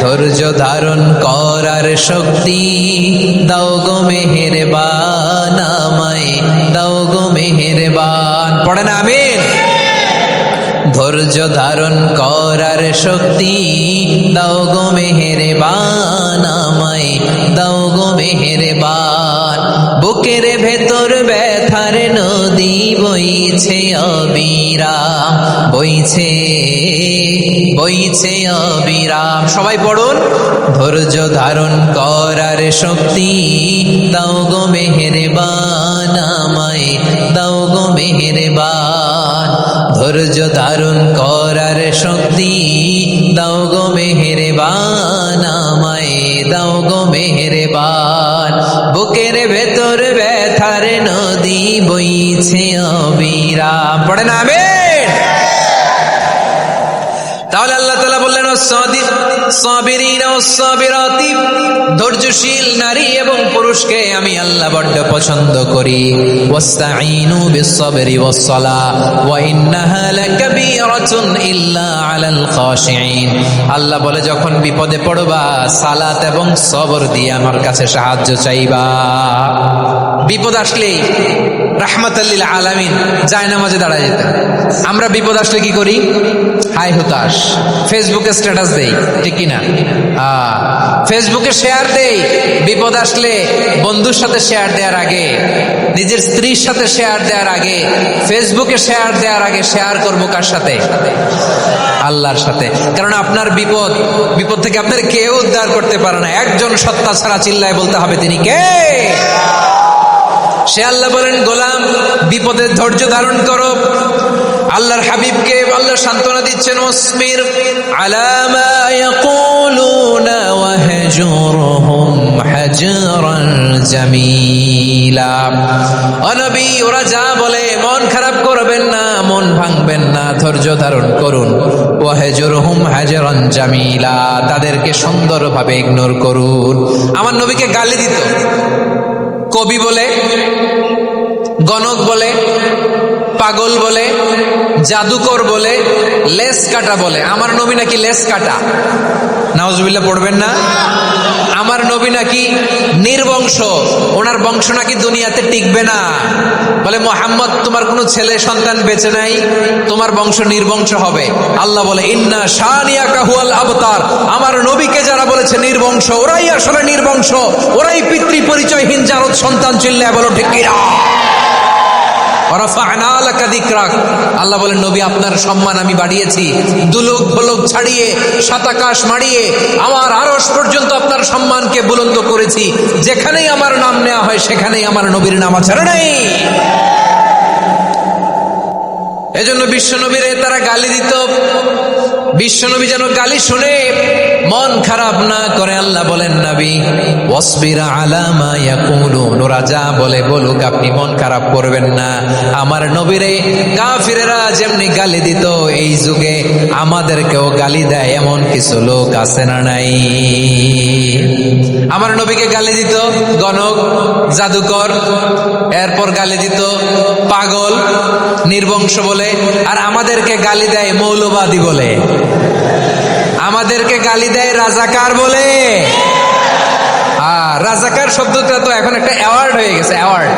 ধৈর্য ধারণ করার শক্তি দাও গো মেহেরবান, আমায় দাও গো মেহেরবান, পড়েন আমিন। ধৈর্য ধারণ করার শক্তি দাও গো মেহেরবান, আমায় দাও গো মেহেরবান। বুকের ভেতর ব্যথার নদী বইছে অবিরাম, বইছে বইছে অবিরাম। সবাই পড়ুন, ধৈর্য ধারণ করার শক্তি দাও গো মেহেরবান, আমায় দাও গো মেহেরবান। ধৈর্য ধারণ করার শক্তি দাও গো মেহেরবান, আমায় দাও গো মেহেরবান। বুকের ভেতর ব্যথার নদী বইছে অবিরাম, পড়েন আমিন। তাহলে আল্লাহ তাআলা বললেন সাবিরিনা ওয়াস সাবিরাতি, ধৈর্যশীল নারী এবং পুরুষকে আমি আল্লাহ বড্ড পছন্দ করি। ওয়াস্তাঈনু বিস-সাবরি ওয়াস-সালাহ ওয়া ইন্নাহা লাকাবীরাতুন ইল্লা আলাল খাশিঈন। আল্লাহ বলে যখন বিপদে পড়বা সালাত এবং সবর দিয়ে আমার কাছে সাহায্য চাইবা। বিপদ আসলেই রাহমাতাল লিল আলামিন জায়নামাজে দাঁড়ায় যেতেন। আমরা বিপদ আসলে কি করি? হাই হুতাশ, ফেসবুকে স্ট্যাটাস দেই, ঠিক কিনা? ফেসবুকে শেয়ার দেই। বিপদ আসলে বন্ধুর সাথে শেয়ার দেওয়ার আগে, নিজের স্ত্রীর সাথে শেয়ার দেওয়ার আগে, ফেসবুকে শেয়ার দেওয়ার আগে শেয়ার করবো কার সাথে? আল্লাহর সাথে। কারণ আপনার বিপদ থেকে আপনার কেউ উদ্ধার করতে পারে না, একজন সত্তা ছাড়া চিল্লায় বলতে হবে তিনি কে? সে আল্লাহ বলেন গোলাম বিপদে ধৈর্য ধারণ করো। আল্লাহর হাবিবকে আল্লাহ সান্ত্বনা দিচ্ছেন, ওয়াসবির আলা মা ইয়াকুলুনা ওয়াহজুরহুম হাজরান জামিলা। ও নবী, ওরা যা বলে মন খারাপ করবেন না, মন ভাঙবেন না, ধৈর্য ধারণ করুন। ওয়াহজুরহুম হাজরান জামিলা, তাদেরকে সুন্দরভাবে ইগনোর করুন। আমার নবীকে গালি দিত কবি বলে, গণক বলে, পাগল বলে, জাদুকর বলে, লেস কাটা বলে। আমার নবী নাকি লেস কাটা, নাউজুবিল্লাহ পড়বেন না। আমার নবী নাকি নির্বংশ, ওনার বংশ নাকি দুনিয়াতে টিকবে না। বলে মুহাম্মদ তোমার কোনো ছেলে সন্তান বেঁচে নাই, তোমার বংশ নির্বংশ হবে। আল্লাহ বলে ইন্না শানিয়াকা হুয়াল আবতার। আমার নবীকে যারা বলেছে নির্বংশ, ওরাই আসলে নির্বংশ, ওরাই পিতৃ পরিচয়হীন জারদ সন্তান। চিল্লায় বলো ঠিক কিনা? আল্লাহ বলেন নবী আপনার সম্মান আমি বাড়িয়েছি, দুলুক ভুলুক ছাড়িয়ে সাতাকাশ মারিয়ে আমার আরশ পর্যন্ত আপনার সম্মানকে বুলন্দ করেছি। যেখানেই আমার নাম নেওয়া হয় সেখানেই আমার নবীর নাম আছে, নেই? এজন্য বিশ্বনবীরে তারা গালি দিত। বিশ্বনবী যেন গালি শুনে মন খারাপ না করে আল্লাহ বলেন, নবী ওয়াসবির আলা মা ইয়াকুলুন, ওরা যা বলে বলুক, আপনি মন খারাপ করবেন না। আমার নবীরে কাফিরেরা যেমনি গালি দিত, এই যুগে আমাদেরকেও গালি দেয় এমন কিছু লোক আছে না নাই? আমার নবীকে গালি দিত গণক, জাদুকর, এরপর গালি দিত পাগল, নির্বংশ বলে, আর আমাদেরকে গালি দেয় মৌলবাদী বলে, আমাদেরকে গালি দেয় রাজাকার বলে। আর রাজাকার শব্দটা তো এখন একটা অ্যাওয়ার্ড হয়ে গেছে, অ্যাওয়ার্ড।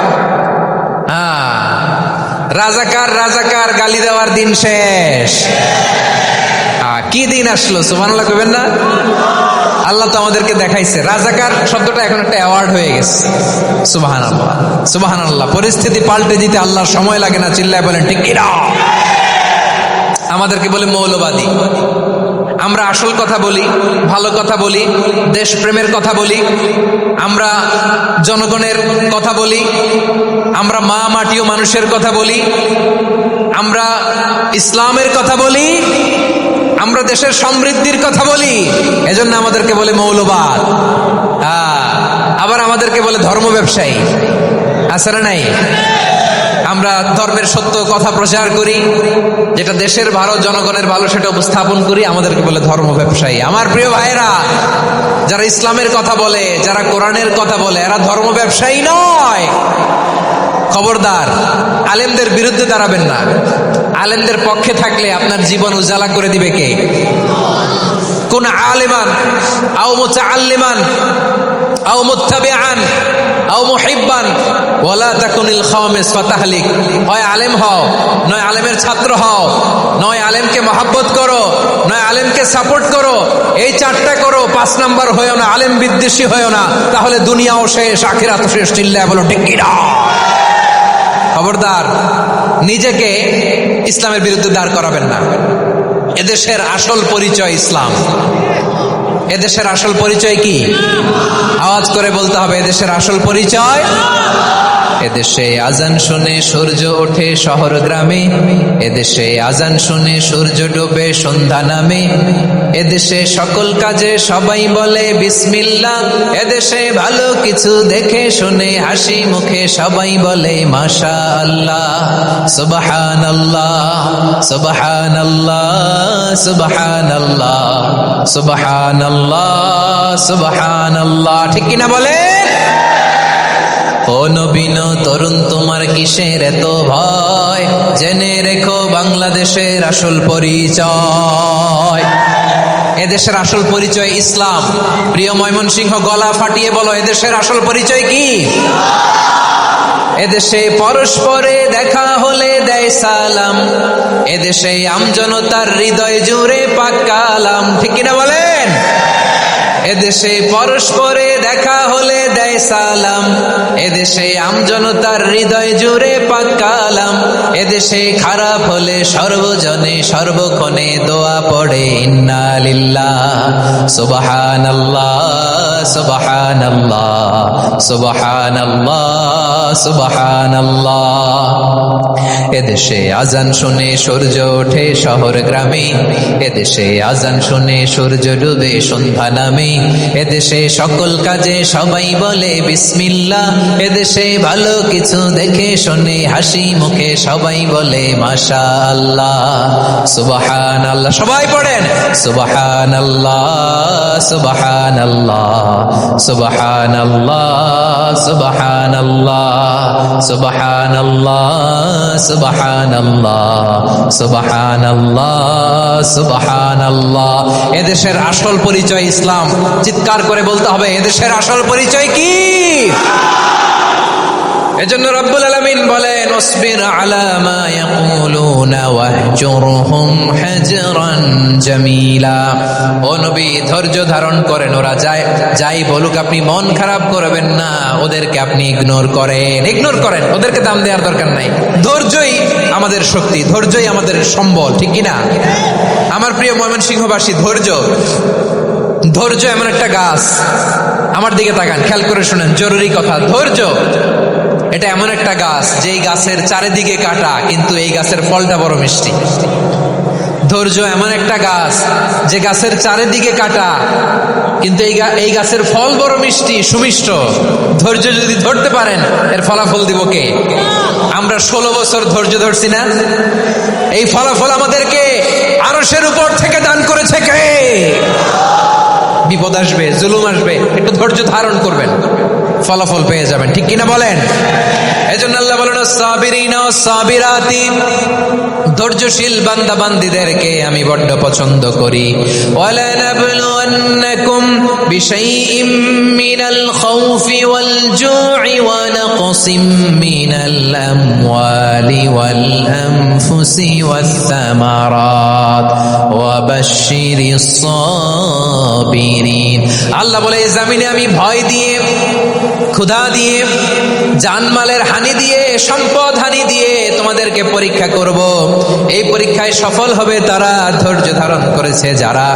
রাজাকার রাজাকার গালি দেওয়ার দিন শেষ। কি দিন আসলো, সুবহানাল্লাহ কইবেন না? আল্লাহ তো আমাদেরকে দেখাইছে। রাজাকার শব্দটা এখন একটা অ্যাওয়ার্ড হয়ে গেছে। সুবহানাল্লাহ, সুবহানাল্লাহ। পরিস্থিতি পাল্টে দিতে আল্লাহর সময় লাগে না, চিল্লায় বলেন ঠিক কি না? আমাদেরকে বলে মৌলবাদী। আমরা আসল কথা বলি, ভালো কথা বলি, দেশপ্রেমের কথা বলি, আমরা জনগণের কথা বলি, আমরা মা মাটি ও মানুষের কথা বলি, আমরা ইসলামের কথা বলি, আমরা দেশের সমৃদ্ধির কথা বলি, এজন্য আমাদেরকে বলে মৌলবাদ। আবার আমাদেরকে বলে ধর্ম ব্যবসায়ী, আছে না নাই? আমরা ধর্মের সত্য কথা প্রচার করি, যেটা দেশের ভালো, জনগণের ভালো, সেটা উপস্থাপন করি, আমাদেরকে বলে ধর্ম ব্যবসায়ী। আমার প্রিয় ভাইরা, যারা ইসলামের কথা বলে, যারা কোরআনের কথা বলে, এরা ধর্ম ব্যবসায়ী নয়। খবরদার, আলেমদের বিরুদ্ধে দাঁড়াবেন না। আলেমদের পক্ষে থাকলে আপনার জীবন উজালা করে দিবে কে? কোন আলেমান আও মুতাআল্লিমান আও মুত্তাবিআন আও মুহিব্বান ওয়ালা তাকুনিল খাওয়ামিস ফাতাহলিক। হয় আলেম হও, নয় আলেমের ছাত্র হও, নয় আলেমকে মহাব্বত করো, নয় আলেমকে সাপোর্ট করো। এই চারটা করো, 5 নাম্বার হয়েও না, আলেম বিদ্বেষী হয়েও না, তাহলে দুনিয়াও শেষ, আখিরাতও শেষ। চিল্লায় বলো ঠিক কি না? খবরদার, নিজেকে ইসলামের বিরুদ্ধে দাঁড় করাবেন না। এদেশের আসল পরিচয় ইসলাম। এদেশের আসল পরিচয় কি? আওয়াজ করে বলতে হবে, এদেশের আসল পরিচয়। এদেশে আজান শুনে সূর্য ওঠে শহর গ্রামে, এদেশে আজান শুনে সূর্য ডোবে সন্ধ্যা নামে, এদেশে সকল কাজে সবাই বলে বিসমিল্লাহ, এদেশে ভালো কিছু দেখে শুনে হাসি মুখে সবাই বলে মাশাআল্লাহ, সুবহানাল্লাহ, সুবহানাল্লাহ, সুবহানাল্লাহ, সুবহানাল্লাহ, সুবহানাল্লাহ। ঠিক কিনা বলে? ও নবীন তরুণ, তোমার কিসের এত ভয়? জেনে রেখো বাংলাদেশের আসল পরিচয়। এদেশের আসল পরিচয় ইসলাম। প্রিয় ময়মনসিংহ, গলা ফাটিয়ে বলো, এদেশের আসল পরিচয় কি? এদেশে পরস্পরে দেখা হলে দেয় সালাম, এদেশে আমজনতার হৃদয় জুড়ে পাক কালাম। ঠিক কিনা বলেন? এদেশে পরস্পরে দেখা হলে দেয় সালাম, এদেশে আমজনতার হৃদয় জুড়ে পাক কালাম, এদেশে খারাপ হলে সর্বজনে সর্বক্ষণে দোয়া পড়ে ইন্না লিল্লাহ, সুবহানাল্লাহ, সুবহানাল্লাহ, সুবহানাল্লাহ, সুবহানাল্লাহ। এদেশে আজান শুনে সূর্য ওঠে শহর গ্রামে, এদেশে আজান শুনে সূর্য ডুবে সন্ধ্যা নামে, এদেশে সকল কাজে সবাই বলে বিসমিল্লাহ, এদেশে ভালো কিছু দেখে শুনে হাসি মুখে সবাই বলে মাশাআল্লাহ, সুবহানাল্লাহ। সবাই পড়েন সুবহানাল্লাহ, সুবহানাল্লাহ, সুবহানাল্লাহ, সুবহানাল্লাহ, সুবহানাল্লাহ, সুবহানাল্লাহ, সুবহানাল্লাহ, সুবহানাল্লাহ। এদেশের আসল পরিচয় ইসলাম। চিৎকার করে বলতে হবে, এদেশের আসল পরিচয় কি? এজন্য রব্বুল আলামিন বলেন, ওয়াসবির আলা মা ইয়াকুলুনা ওয়াহজুরহুম হাজরান জামিলা। ও নবী, ধৈর্য ধারণ করেন, ওরা যাই বলুক আপনি মন খারাপ করবেন না, ওদেরকে আপনি ইগনোর করেন, ওদেরকে দাম দেওয়ার দরকার নাই। ধৈর্যই আমাদের শক্তি, ধৈর্যই আমাদের সম্বল। ঠিক কিনা? আমার প্রিয় ময়মনসিংহবাসী, ধৈর্য এমন একটা গাছ। আমার দিকে তাকান, খেয়াল করে শুনেন, জরুরি কথা। ধৈর্য এটা এমন একটা গাছ যেই গাছের চারিদিকে কাটা, কিন্তু এই গাছের ফলটা বড় মিষ্টি। ধৈর্য এমন একটা গাছ যে গাছের চারিদিকে কাটা, কিন্তু এই গাছের ফল বড় মিষ্টি, সুমিষ্ট। ধৈর্য যদি ধরতে পারেন, এর ফলাফল দিব কে? আমরা 16 বছর ধৈর্য ধরছি না? এই ফলাফল আমাদেরকে আরশের উপর থেকে দান করেছে কে? বিপদ আসবে, জুলুম আসবে, একটু ধৈর্য ধারণ করবেন, ফলাফল পেয়ে যাবেন, ঠিক কিনা বলেন? এজন্য আল্লাহ বলেন সাবিরিনা ওয়াস সাবিরাতি, ধৈর্যশীল বান্দা বান্দীদেরকে আমি বড্ড পছন্দ করি। ওয়ালা নাবলুওয়ান্নাকুম বিশাইইম মিনাল খাউফি ওয়াল জু'i ওয়া নাকসিম মিনাল আমওয়ালি ওয়াল আনফুসি ওয়াস সামারাত ওয়া বাশশিরিস সাবিরিন। আল্লাহ বলে এই জমিনে আমি ভয় দিয়ে, ক্ষুধা দিয়ে, জানমালের হানি দিয়ে, সম্পদ হানি দিয়ে তোমাদেরকে পরীক্ষা করব। এই পরীক্ষায় সফল হবে তারা ধৈর্য ধারণ করেছে যারা।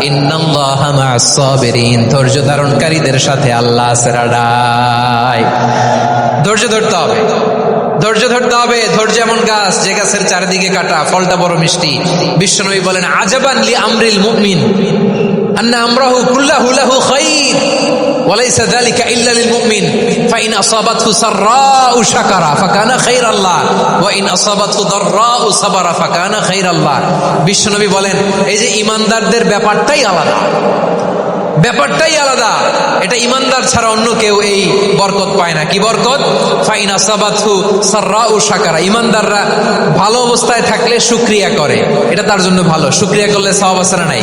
ইন্নাল্লাহা মা'আস সাবিরিন, ধৈর্য ধারণকারীদের সাথে আল্লাহ আছে রাডাই। ধৈর্য ধরতে হবে, ধৈর্য ধরতে হবে। ধৈর্য এমন গাছ যে গাছের চারিদিকে কাটা, ফলটা বড় মিষ্টি। বিশ্বনবী বলেন আজাবান লি আমরিল মুমিন আন্না আমরাহু কুল্লাহু লাহু খাইর ওয়ালাইসা যালিকা ইল্লা লিল মুমিন ফাইন আসাবাতহু সাররাউ শাকারা ফাকানা খাইরাল্লাহ ওয়া ইন আসাবাতহু দাররাউ সাবারা ফাকানা খাইরাল্লাহ। বিশ্বনবী বলেন এই যে ঈমানদারদের ব্যাপারটাই আলাদা, ব্যাপারটাই আলাদা। এটা ঈমানদার ছাড়া অন্য কেউ এই বরকত পায় না। কি বরকত? ফাইন আসাবাতহু সাররাউ শাকারা। ঈমানদাররা ভালো অবস্থায় থাকলে শুকরিয়া করে, এটা তার জন্য ভালো। শুকরিয়া করলে সওয়াব আছে না নাই?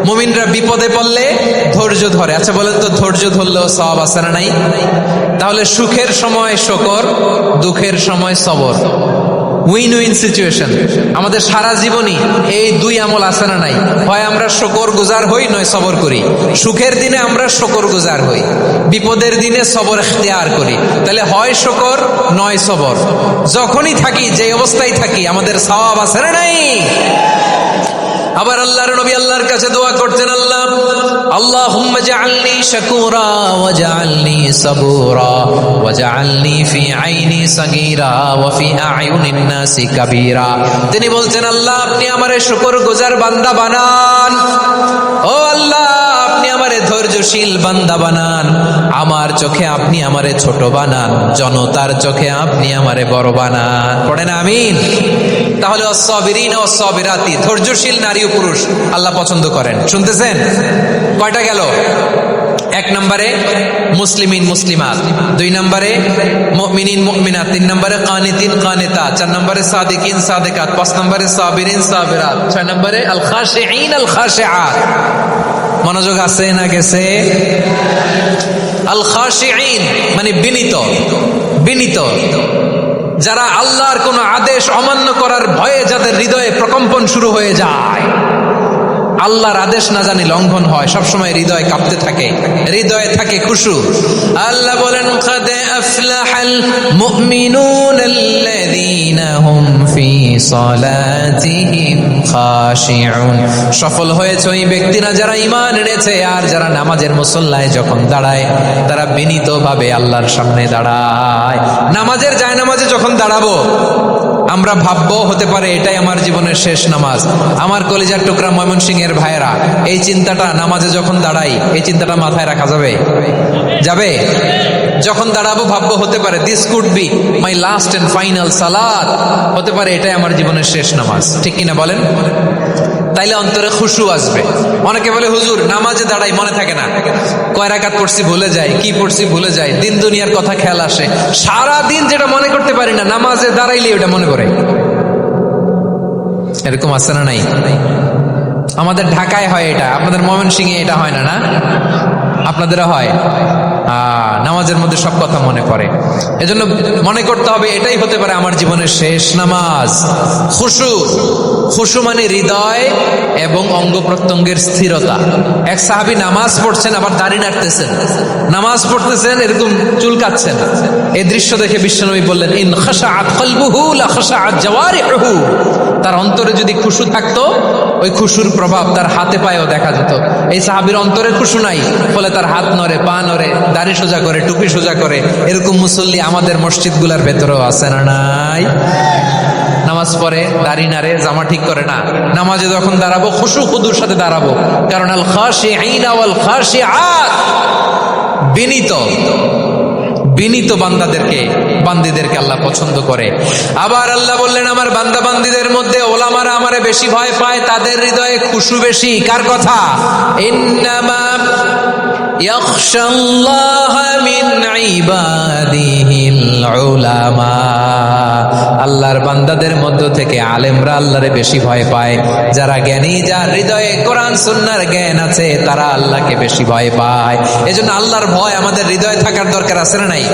মুমিনরা বিপদে পড়লে ধৈর্য ধরে। আচ্ছা বলেন তো, ধৈর্য ধরলেও সওয়াব আছে না নাই? তাহলে সুখের সময় শুকর, দুঃখের সময় সবর, উইন উইন সিচুয়েশন। আমাদের সারা জীবনই এই দুই আমল আছে না নাই? হয় আমরা শুকর গুজার হই, নয় সবর করি। সুখের দিনে আমরা শুকর গুজার হই, বিপদের দিনে সবর ইখতিয়ার করি। তাহলে হয় শুকর নয় সবর। যখনই থাকি, যে অবস্থায় থাকি, আমাদের সওয়াব আছে না নাই? আবার আল্লাহর নবী আল্লাহর কাছে দোয়া করতেন, আল্লাহ আল্লাহুম্মা জাআলনি শাকুরা ওয়া জাআলনি সাবুরা ওয়া জাআলনি ফি আইনি সাগীরা ওয়া ফি আ'য়ুনিন নাসি কাবীরা। তিনি বলছেন আল্লাহ আপনি আমারে শুকরগুজার বান্দা বানান, ও আল্লাহ আপনি আমারে ধৈর্যশীল বান্দা বানান, আমার চোখে আপনি আমারে ছোট বানান, জনতার চোখে আপনি আমারে বড় বানান। পড়েন আমিন। তাহলে আস-সাবিরিন ওয়াস সাবিরাতি, ধৈর্যশীল নারী ও পুরুষ আল্লাহ পছন্দ করেন। শুনতেছেন? কয়টা গেল? 1 নম্বরে মুসলিমিন মুসলিমাত, 2 নম্বরে মুমিনিন মুমিনাত, 3 নম্বরে কানিতিন কানিতাত, 4 নম্বরে সাদিকিন সাদিকাত, 5 নম্বরে সাবিরিন সাবিরাত, 6 নম্বরে আল খাশিঈন আল খাশিআত। মনোযোগ আছে না গেছে? আল খাশিঈন মানে বিনীত, বিনীত, যারা আল্লাহর কোন আদেশ অমান্য করার ভয়ে যাদের হৃদয়ে প্রকম্পন শুরু হয়ে যায়, আল্লাহর আদেশ না জানি লঙ্ঘন হয়, সবসময় হৃদয় কাঁপতে থাকে, হৃদয়ে থাকে খুশু। আল্লাহ বলেন কাদ আফলাহাল মুমিনুনাল্লাযীনা হুম ফি সালাতিহিম খাশিউন। সফল হয়েছে ওই ব্যক্তিরা যারা ঈমান এনেছে আর যারা নামাজের মুসল্লায় যখন দাঁড়ায় তারা বিনীতভাবে আল্লাহর সামনে দাঁড়ায়। নামাজের জায়নামাজে যখন দাঁড়াবো আমরা ভাববো হতে পারে এটাই আমার জীবনের শেষ নামাজ। আমার কলিজার টুকরা ময়মনসিংহের ভাইয়েরা, এই চিন্তাটা নামাজে যখন দাঁড়াই, এই চিন্তাটা মাথায় রাখা যাবে? যাবে? যখন দাঁড়াবো ভাববো হতে পারে this could be my last and final সালাত, হতে পারে এটাই আমার জীবনের শেষ নামাজ। ঠিক কিনা বলেন? তাইলে অন্তরে খুশু আসবে। অনেকে বলে হুজুর নামাজে দাঁড়াই মনে থাকে না, কয় রাকাত পড়ছি ভুলে যাই, কি পড়ছি ভুলে যাই, দিন দুনিয়ার কথা খেয়াল আসে, সারা দিন যেটা মনে করতে পারি না নামাজে দাঁড়াইলে ওটা মনে পড়ে। এরকম আছে না নাই? আমাদের ঢাকায় হয় এটা, আপনাদের ময়মনসিংহে এটা হয় না? না আপনাদেরও হয়? নামাজের মধ্যে সব কথা মনে পড়ে। এজন্য মনে করতে হবে এটাই হতে পারে আমার জীবনের শেষ নামাজ। খুশু, খুশু মানে হৃদয় এবং অঙ্গ প্রত্যঙ্গের স্থিরতা। এক সাহাবী নামাজ পড়ছেন আবার দাড়ি নাড়তেছেন, নামাজ পড়তেছেন এরকম চুলকাচ্ছেন। এই দৃশ্য দেখে বিশ্বনবী বললেন ইন খাশাআত কলবুহু লা খাশাআত জাওয়ারিহু। তার অন্তরে যদি খুশু থাকতো ওই খুশুর প্রভাব তার হাতে পায়েও দেখা যেত। এই সাহাবীর অন্তরে খুশু নাই, ফলে তার হাত নড়ে, পা নড়ে, দাড়ি সোজা করে, টুপি সোজা করে, এরকম মুসল্লি আমাদের মসজিদগুলোর ভেতরেও আছে না নাই? নামাজ পড়ে, দাড়ি নাড়ে, জামা ঠিক করে না, নামাজে যখন দাঁড়াবো খুশু খুদুর সাথে দাঁড়াবো, কারণ আল খাশিঈনা ওয়াল খাশিআত, বিনীত বান্দিদেরকে আল্লাহ পছন্দ করে। আবার আল্লাহ বললেন, আমার বান্দা বান্দিদের মধ্যে ওলামারা আমারে বেশি ভয় পায়, তাদের হৃদয়ে খুশু বেশি। কার কথা? ইন্নামা ইয়াখশাল্লাহ মিন ইবাদিহিল উলামা, আল্লাহর বান্দাদের মধ্য থেকে আলেমরা আল্লাহরে বেশি ভয় পায়। যারা জ্ঞানী, যার হৃদয়ে কোরআন সুন্নাহর জ্ঞান আছে, তারা আল্লাহকে বেশি ভয় পায়। এজন্য আল্লাহর ভয় আমাদের হৃদয়ে থাকার দরকার আছে না নাই?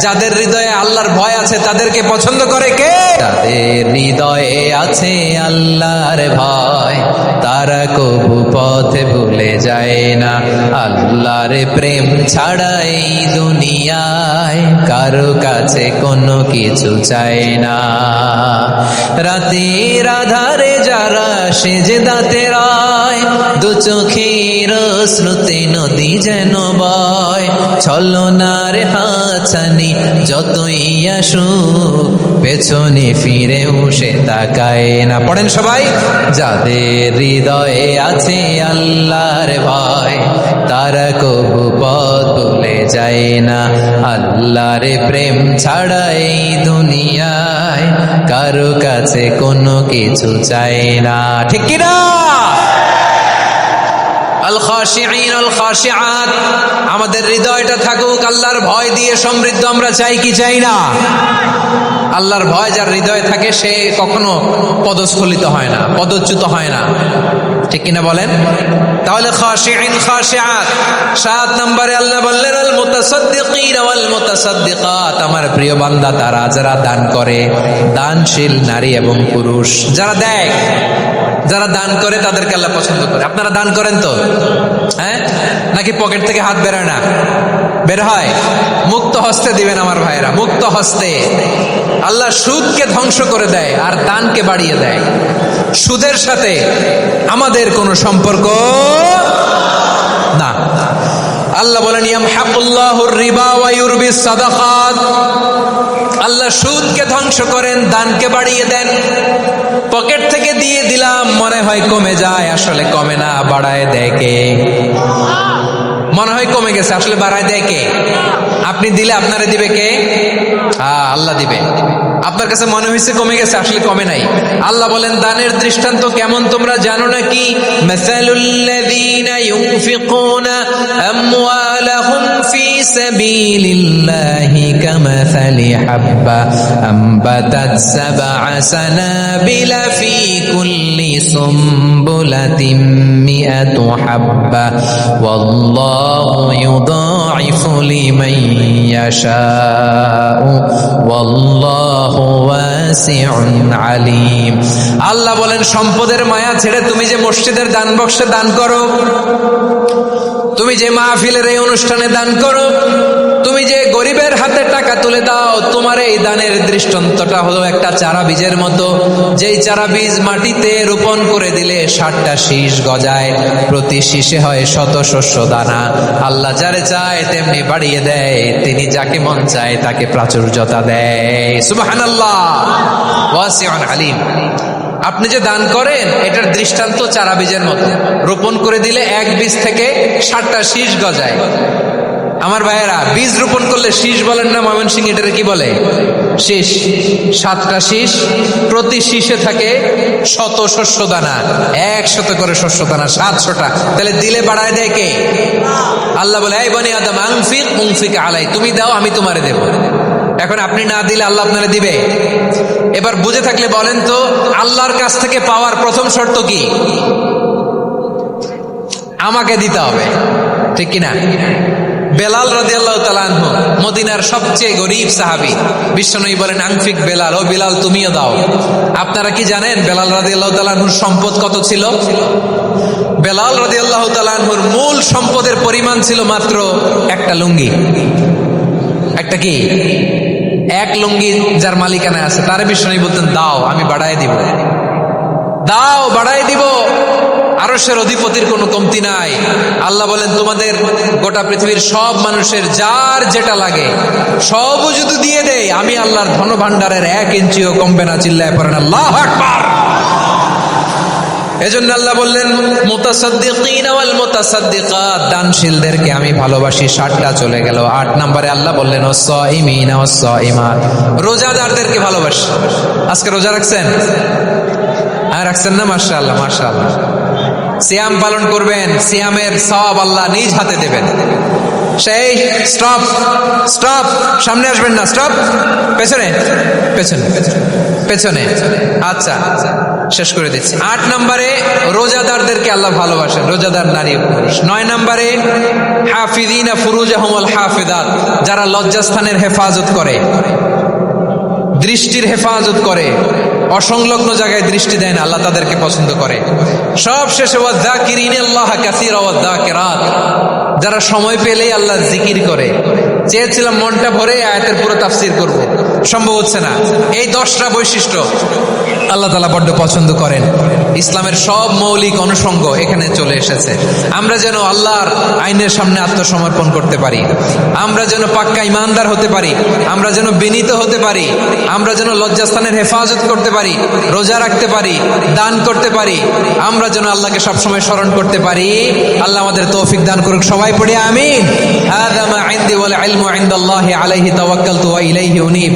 যাদের হৃদয়ে আল্লাহর ভয় আছে তাদেরকে পছন্দ করে কে? যাদের হৃদয়ে আছে আল্লাহর ভয়, তারা কবু পথে ভুলে যায় না। আল্লাহর প্রেম ছাড়া এই দুনিয়ায় কারো কাছে কোনো কিছু চায় না। রাতের আধারে যারা সেজদাতে রয়, দু চোখের শ্রুতে নদী যেন বয়, ছলনার হাতছানি যতই আসুক পেছনে ফিরেও সে তাকায় না। পড়েন সবাই। যাদের হৃদয়ে আছে আল্লাহর ভয়, তারা কবু পথ ভুলে যায় না। আল্লাহর প্রেম ছাড়া এই দুনিয়ায় কারো কাছে কোনো কিছু চায় না। ঠিক কিনা? আল খাশিঈন আল খাশিআত, আমাদের হৃদয়টা থাকুক আল্লাহর ভয় দিয়ে সমৃদ্ধ। আমরা চাই কি চাই না? আল্লাহর ভয় যার হৃদয়ে থাকে সে কখনো পদস্খলিত হয় না, পদচ্যুত হয় না। ঠিক কিনা বলেন? তাহলে খাশিঈন খাশিআত। 7 নম্বরে আল্লাহ বললেন আল মুতাসাদ্দিকিন ওয়াল মুতাসাদ্দিকাত, আমার প্রিয় বান্দা তারা যারা দান করে, দানশীল নারী এবং পুরুষ যারা দেয়, যারা দান করে তাদেরকে আল্লাহ পছন্দ করে। আপনারা দান করেন তো? হ্যাঁ, নাকি পকেট থেকে হাত বেরোয় না? বের হয়। মুক্ত হস্তে দিবেন আমার ভাইয়েরা, মুক্ত হস্তে। আল্লাহ সুদকে ধ্বংস করে দেয় আর দানকে বাড়িয়ে দেয়। সুদের সাথে আমাদের কোনো সম্পর্ক না। আল্লাহ বলেন ইয়ামহাকুল্লাহুর রিবা ওয়া ইউরবিস সাদাকাত, আল্লাহ সুদকে ধ্বংস করেন, দানকে বাড়িয়ে দেন। পকেট থেকে দিয়ে দিলাম, মনে হয় কমে যায়, আসলে কমে না, বাড়ায় দেয় কে? মনে হয় কমে গেছে, আসলে বাড়ায় দেয় কে? আপনি দিলে আপনারে দিবে কে? আল্লাহ দিবে। আপনার কাছে মনে হয়েছে কমে গেছে, আসলে কমে নাই। আল্লাহ বলেন দানের দৃষ্টান্ত কেমন তোমরা জানো নাকি? মাসালুল্লাযীনা ইউনফিকুনা আমওয়ালাহুম ফি সাবিলিল্লাহি কামাসালি হাব্বা আমবাতাত সাবআ সানাবিলা ফি কুল্লি সুমবুলাতিন মিআতু হাব্বা ওয়াল্লাহু ইউদাঈফু লিমান ইয়াশাউ ওয়াল্লাহু ওয়াসিউন আলিম। আল্লাহ বলেন সম্পদের মায়া ছেড়ে তুমি যে মসজিদের দান বক্সে দান করো, তুমি যে মাহফিলের এই অনুষ্ঠানে দান করো, তুমি যে গরিবের হাতে টাকা তুলে দাও, তোমার এই দানের দৃষ্টান্তটা হলো একটা চারা বীজের মতো। যেই চারা বীজ মাটিতে রোপণ করে দিলে 60টা শীষ গজায়, প্রতি শীষে হয় শত শস্য দানা। আল্লাহ যারে চায় তেমনি বাড়িয়ে দেয়, তিনি যাকে মন চায় তাকে প্রাচুর্যতা দেয়। সুবহানাল্লাহ, ওয়াসিউন আলিম। আপনি যে দান করেন এটার দৃষ্টান্ত চারা বীজের মতো, রোপণ করে দিলে এক বীজ থেকে 60টা শীষ গজায়। আমার ভাইয়েরা, বীজ রোপণ করলে শীষ বলেন না ময়মনসিংহ, এটারে কি বলে? শীষ। 7টা শীষ, প্রতি শীষে থাকে শত শস্য দানা, 100 করে শস্য দানা, 700টা। তাহলে দিলে বাড়ায় দেয় কে? আল্লাহ বলে এই বনি আদম আনফিক উনফিক আলাই, তুমি দাও আমি তোমারে দেব। এখন আপনি না দিলে আল্লাহ আপনারে দিবে? এবার বুঝে থাকলে বলেন তো, আল্লাহর কাছ থেকে পাওয়ার প্রথম শর্ত কি? আমাকে দিতে হবে, ঠিক কিনা? বেলাল রাদিয়াল্লাহু তাআলা আনহু মদিনার সবচেয়ে গরীব সাহাবী, বিশ্বনবী বলেন আনফিক বেলাল, ও বেলাল তুমিও দাও। আপনারা কি জানেন বেলাল রাদিয়াল্লাহু তাআলা আনহুর সম্পদ কত ছিল? বেলাল রাদিয়াল্লাহু তাআলা আনহুর মূল সম্পদের পরিমাণ ছিল মাত্র একটা লুঙ্গি। একটা কি? এক লুঙ্গি যার মালিকানায় আছে, তারে বিশ্বনবী বলতেন দাও আমি বাড়ায় দিব, দাও বাড়ায় দিব। আরশের অধিপতির কোনো কমতি নাই। আল্লাহ বলেন তোমাদের গোটা পৃথিবীর সব মানুষের যার যেটা লাগে সবও যদি দিয়ে দেয়, আমি আল্লাহর ধন ভাণ্ডারের 1 ইঞ্চিও কমবে না। চিল্লায় পড়েন আল্লাহু আকবার। এজন্য আল্লাহ বললেন মুতাসাদ্দিকিন ওয়াল মুতাসাদ্দিকাত, দানশীলদেরকে আমি ভালোবাসি। 7টা চলে গেল। 8 নম্বরে আল্লাহ বললেন ওয়াস-সাইমিন ওয়াস-সাইমাত, রোজাদারদেরকে ভালোবাসি। আজকে রোজা রাখছেন? হ্যাঁ রাখছেন না? মাশাআল্লাহ মাশাআল্লাহ। সিয়াম পালন করবেন, সিয়ামের সওয়াব আল্লাহ নিজ হাতে দেবেন। সেই স্টপ স্টপ, সামনে আসবেন না, স্টপ, পেছনে পেছনে পেছনে। আচ্ছা শেষ করে দিচ্ছি। 8 নম্বরে রোজাদারদেরকে আল্লাহ ভালোবাসেন, রোজাদার নারী পুরুষ। 9 নম্বরে হাফিযিনা ফুরুজাহুম ওয়াল হাফিযাত, যারা লজ্জাস্থানের হেফাজত করে, দৃষ্টির হেফাজত করে, অসংলগ্ন জায়গায় দৃষ্টি দেয় না, আল্লাহ তাদেরকে পছন্দ করে। সব শেষে ওয়াযাকিরিনাল্লাহ কাসীরা ওয়াযাকিরাত, যারা সময় পেলেই আল্লাহর জিকির করে। চেয়েছিলাম মনটা ভরে আয়াতের পুরো তাফসীর করব, সম্ভব হচ্ছে না। এই 10টা বৈশিষ্ট্য আল্লাহ তাআলা বড্ড পছন্দ করেন। ইসলামের সব মৌলিক অনুষঙ্গ এখানে চলে এসেছে। আমরা যেন আল্লাহর আইনের সামনে আত্মসমর্পণ করতে পারি, আমরা যেন পাক্কা ইমানদার হতে পারি, আমরা যেন বিনীত হতে পারি, আমরা যেন লজ্জাস্থানের হেফাজত করতে পারি, রোজা রাখতে পারি, দান করতে পারি, আমরা যেন আল্লাহকে সবসময় স্মরণ করতে পারি। আল্লাহ আমাদের তৌফিক দান করুক। সবাই পড়ি আমিন। হাযা মা ইনদি ওয়াল ইলমু ইনদাল্লাহি আলাইহি তাওয়াক্কালতু ওয়া ইলাইহি উনীব।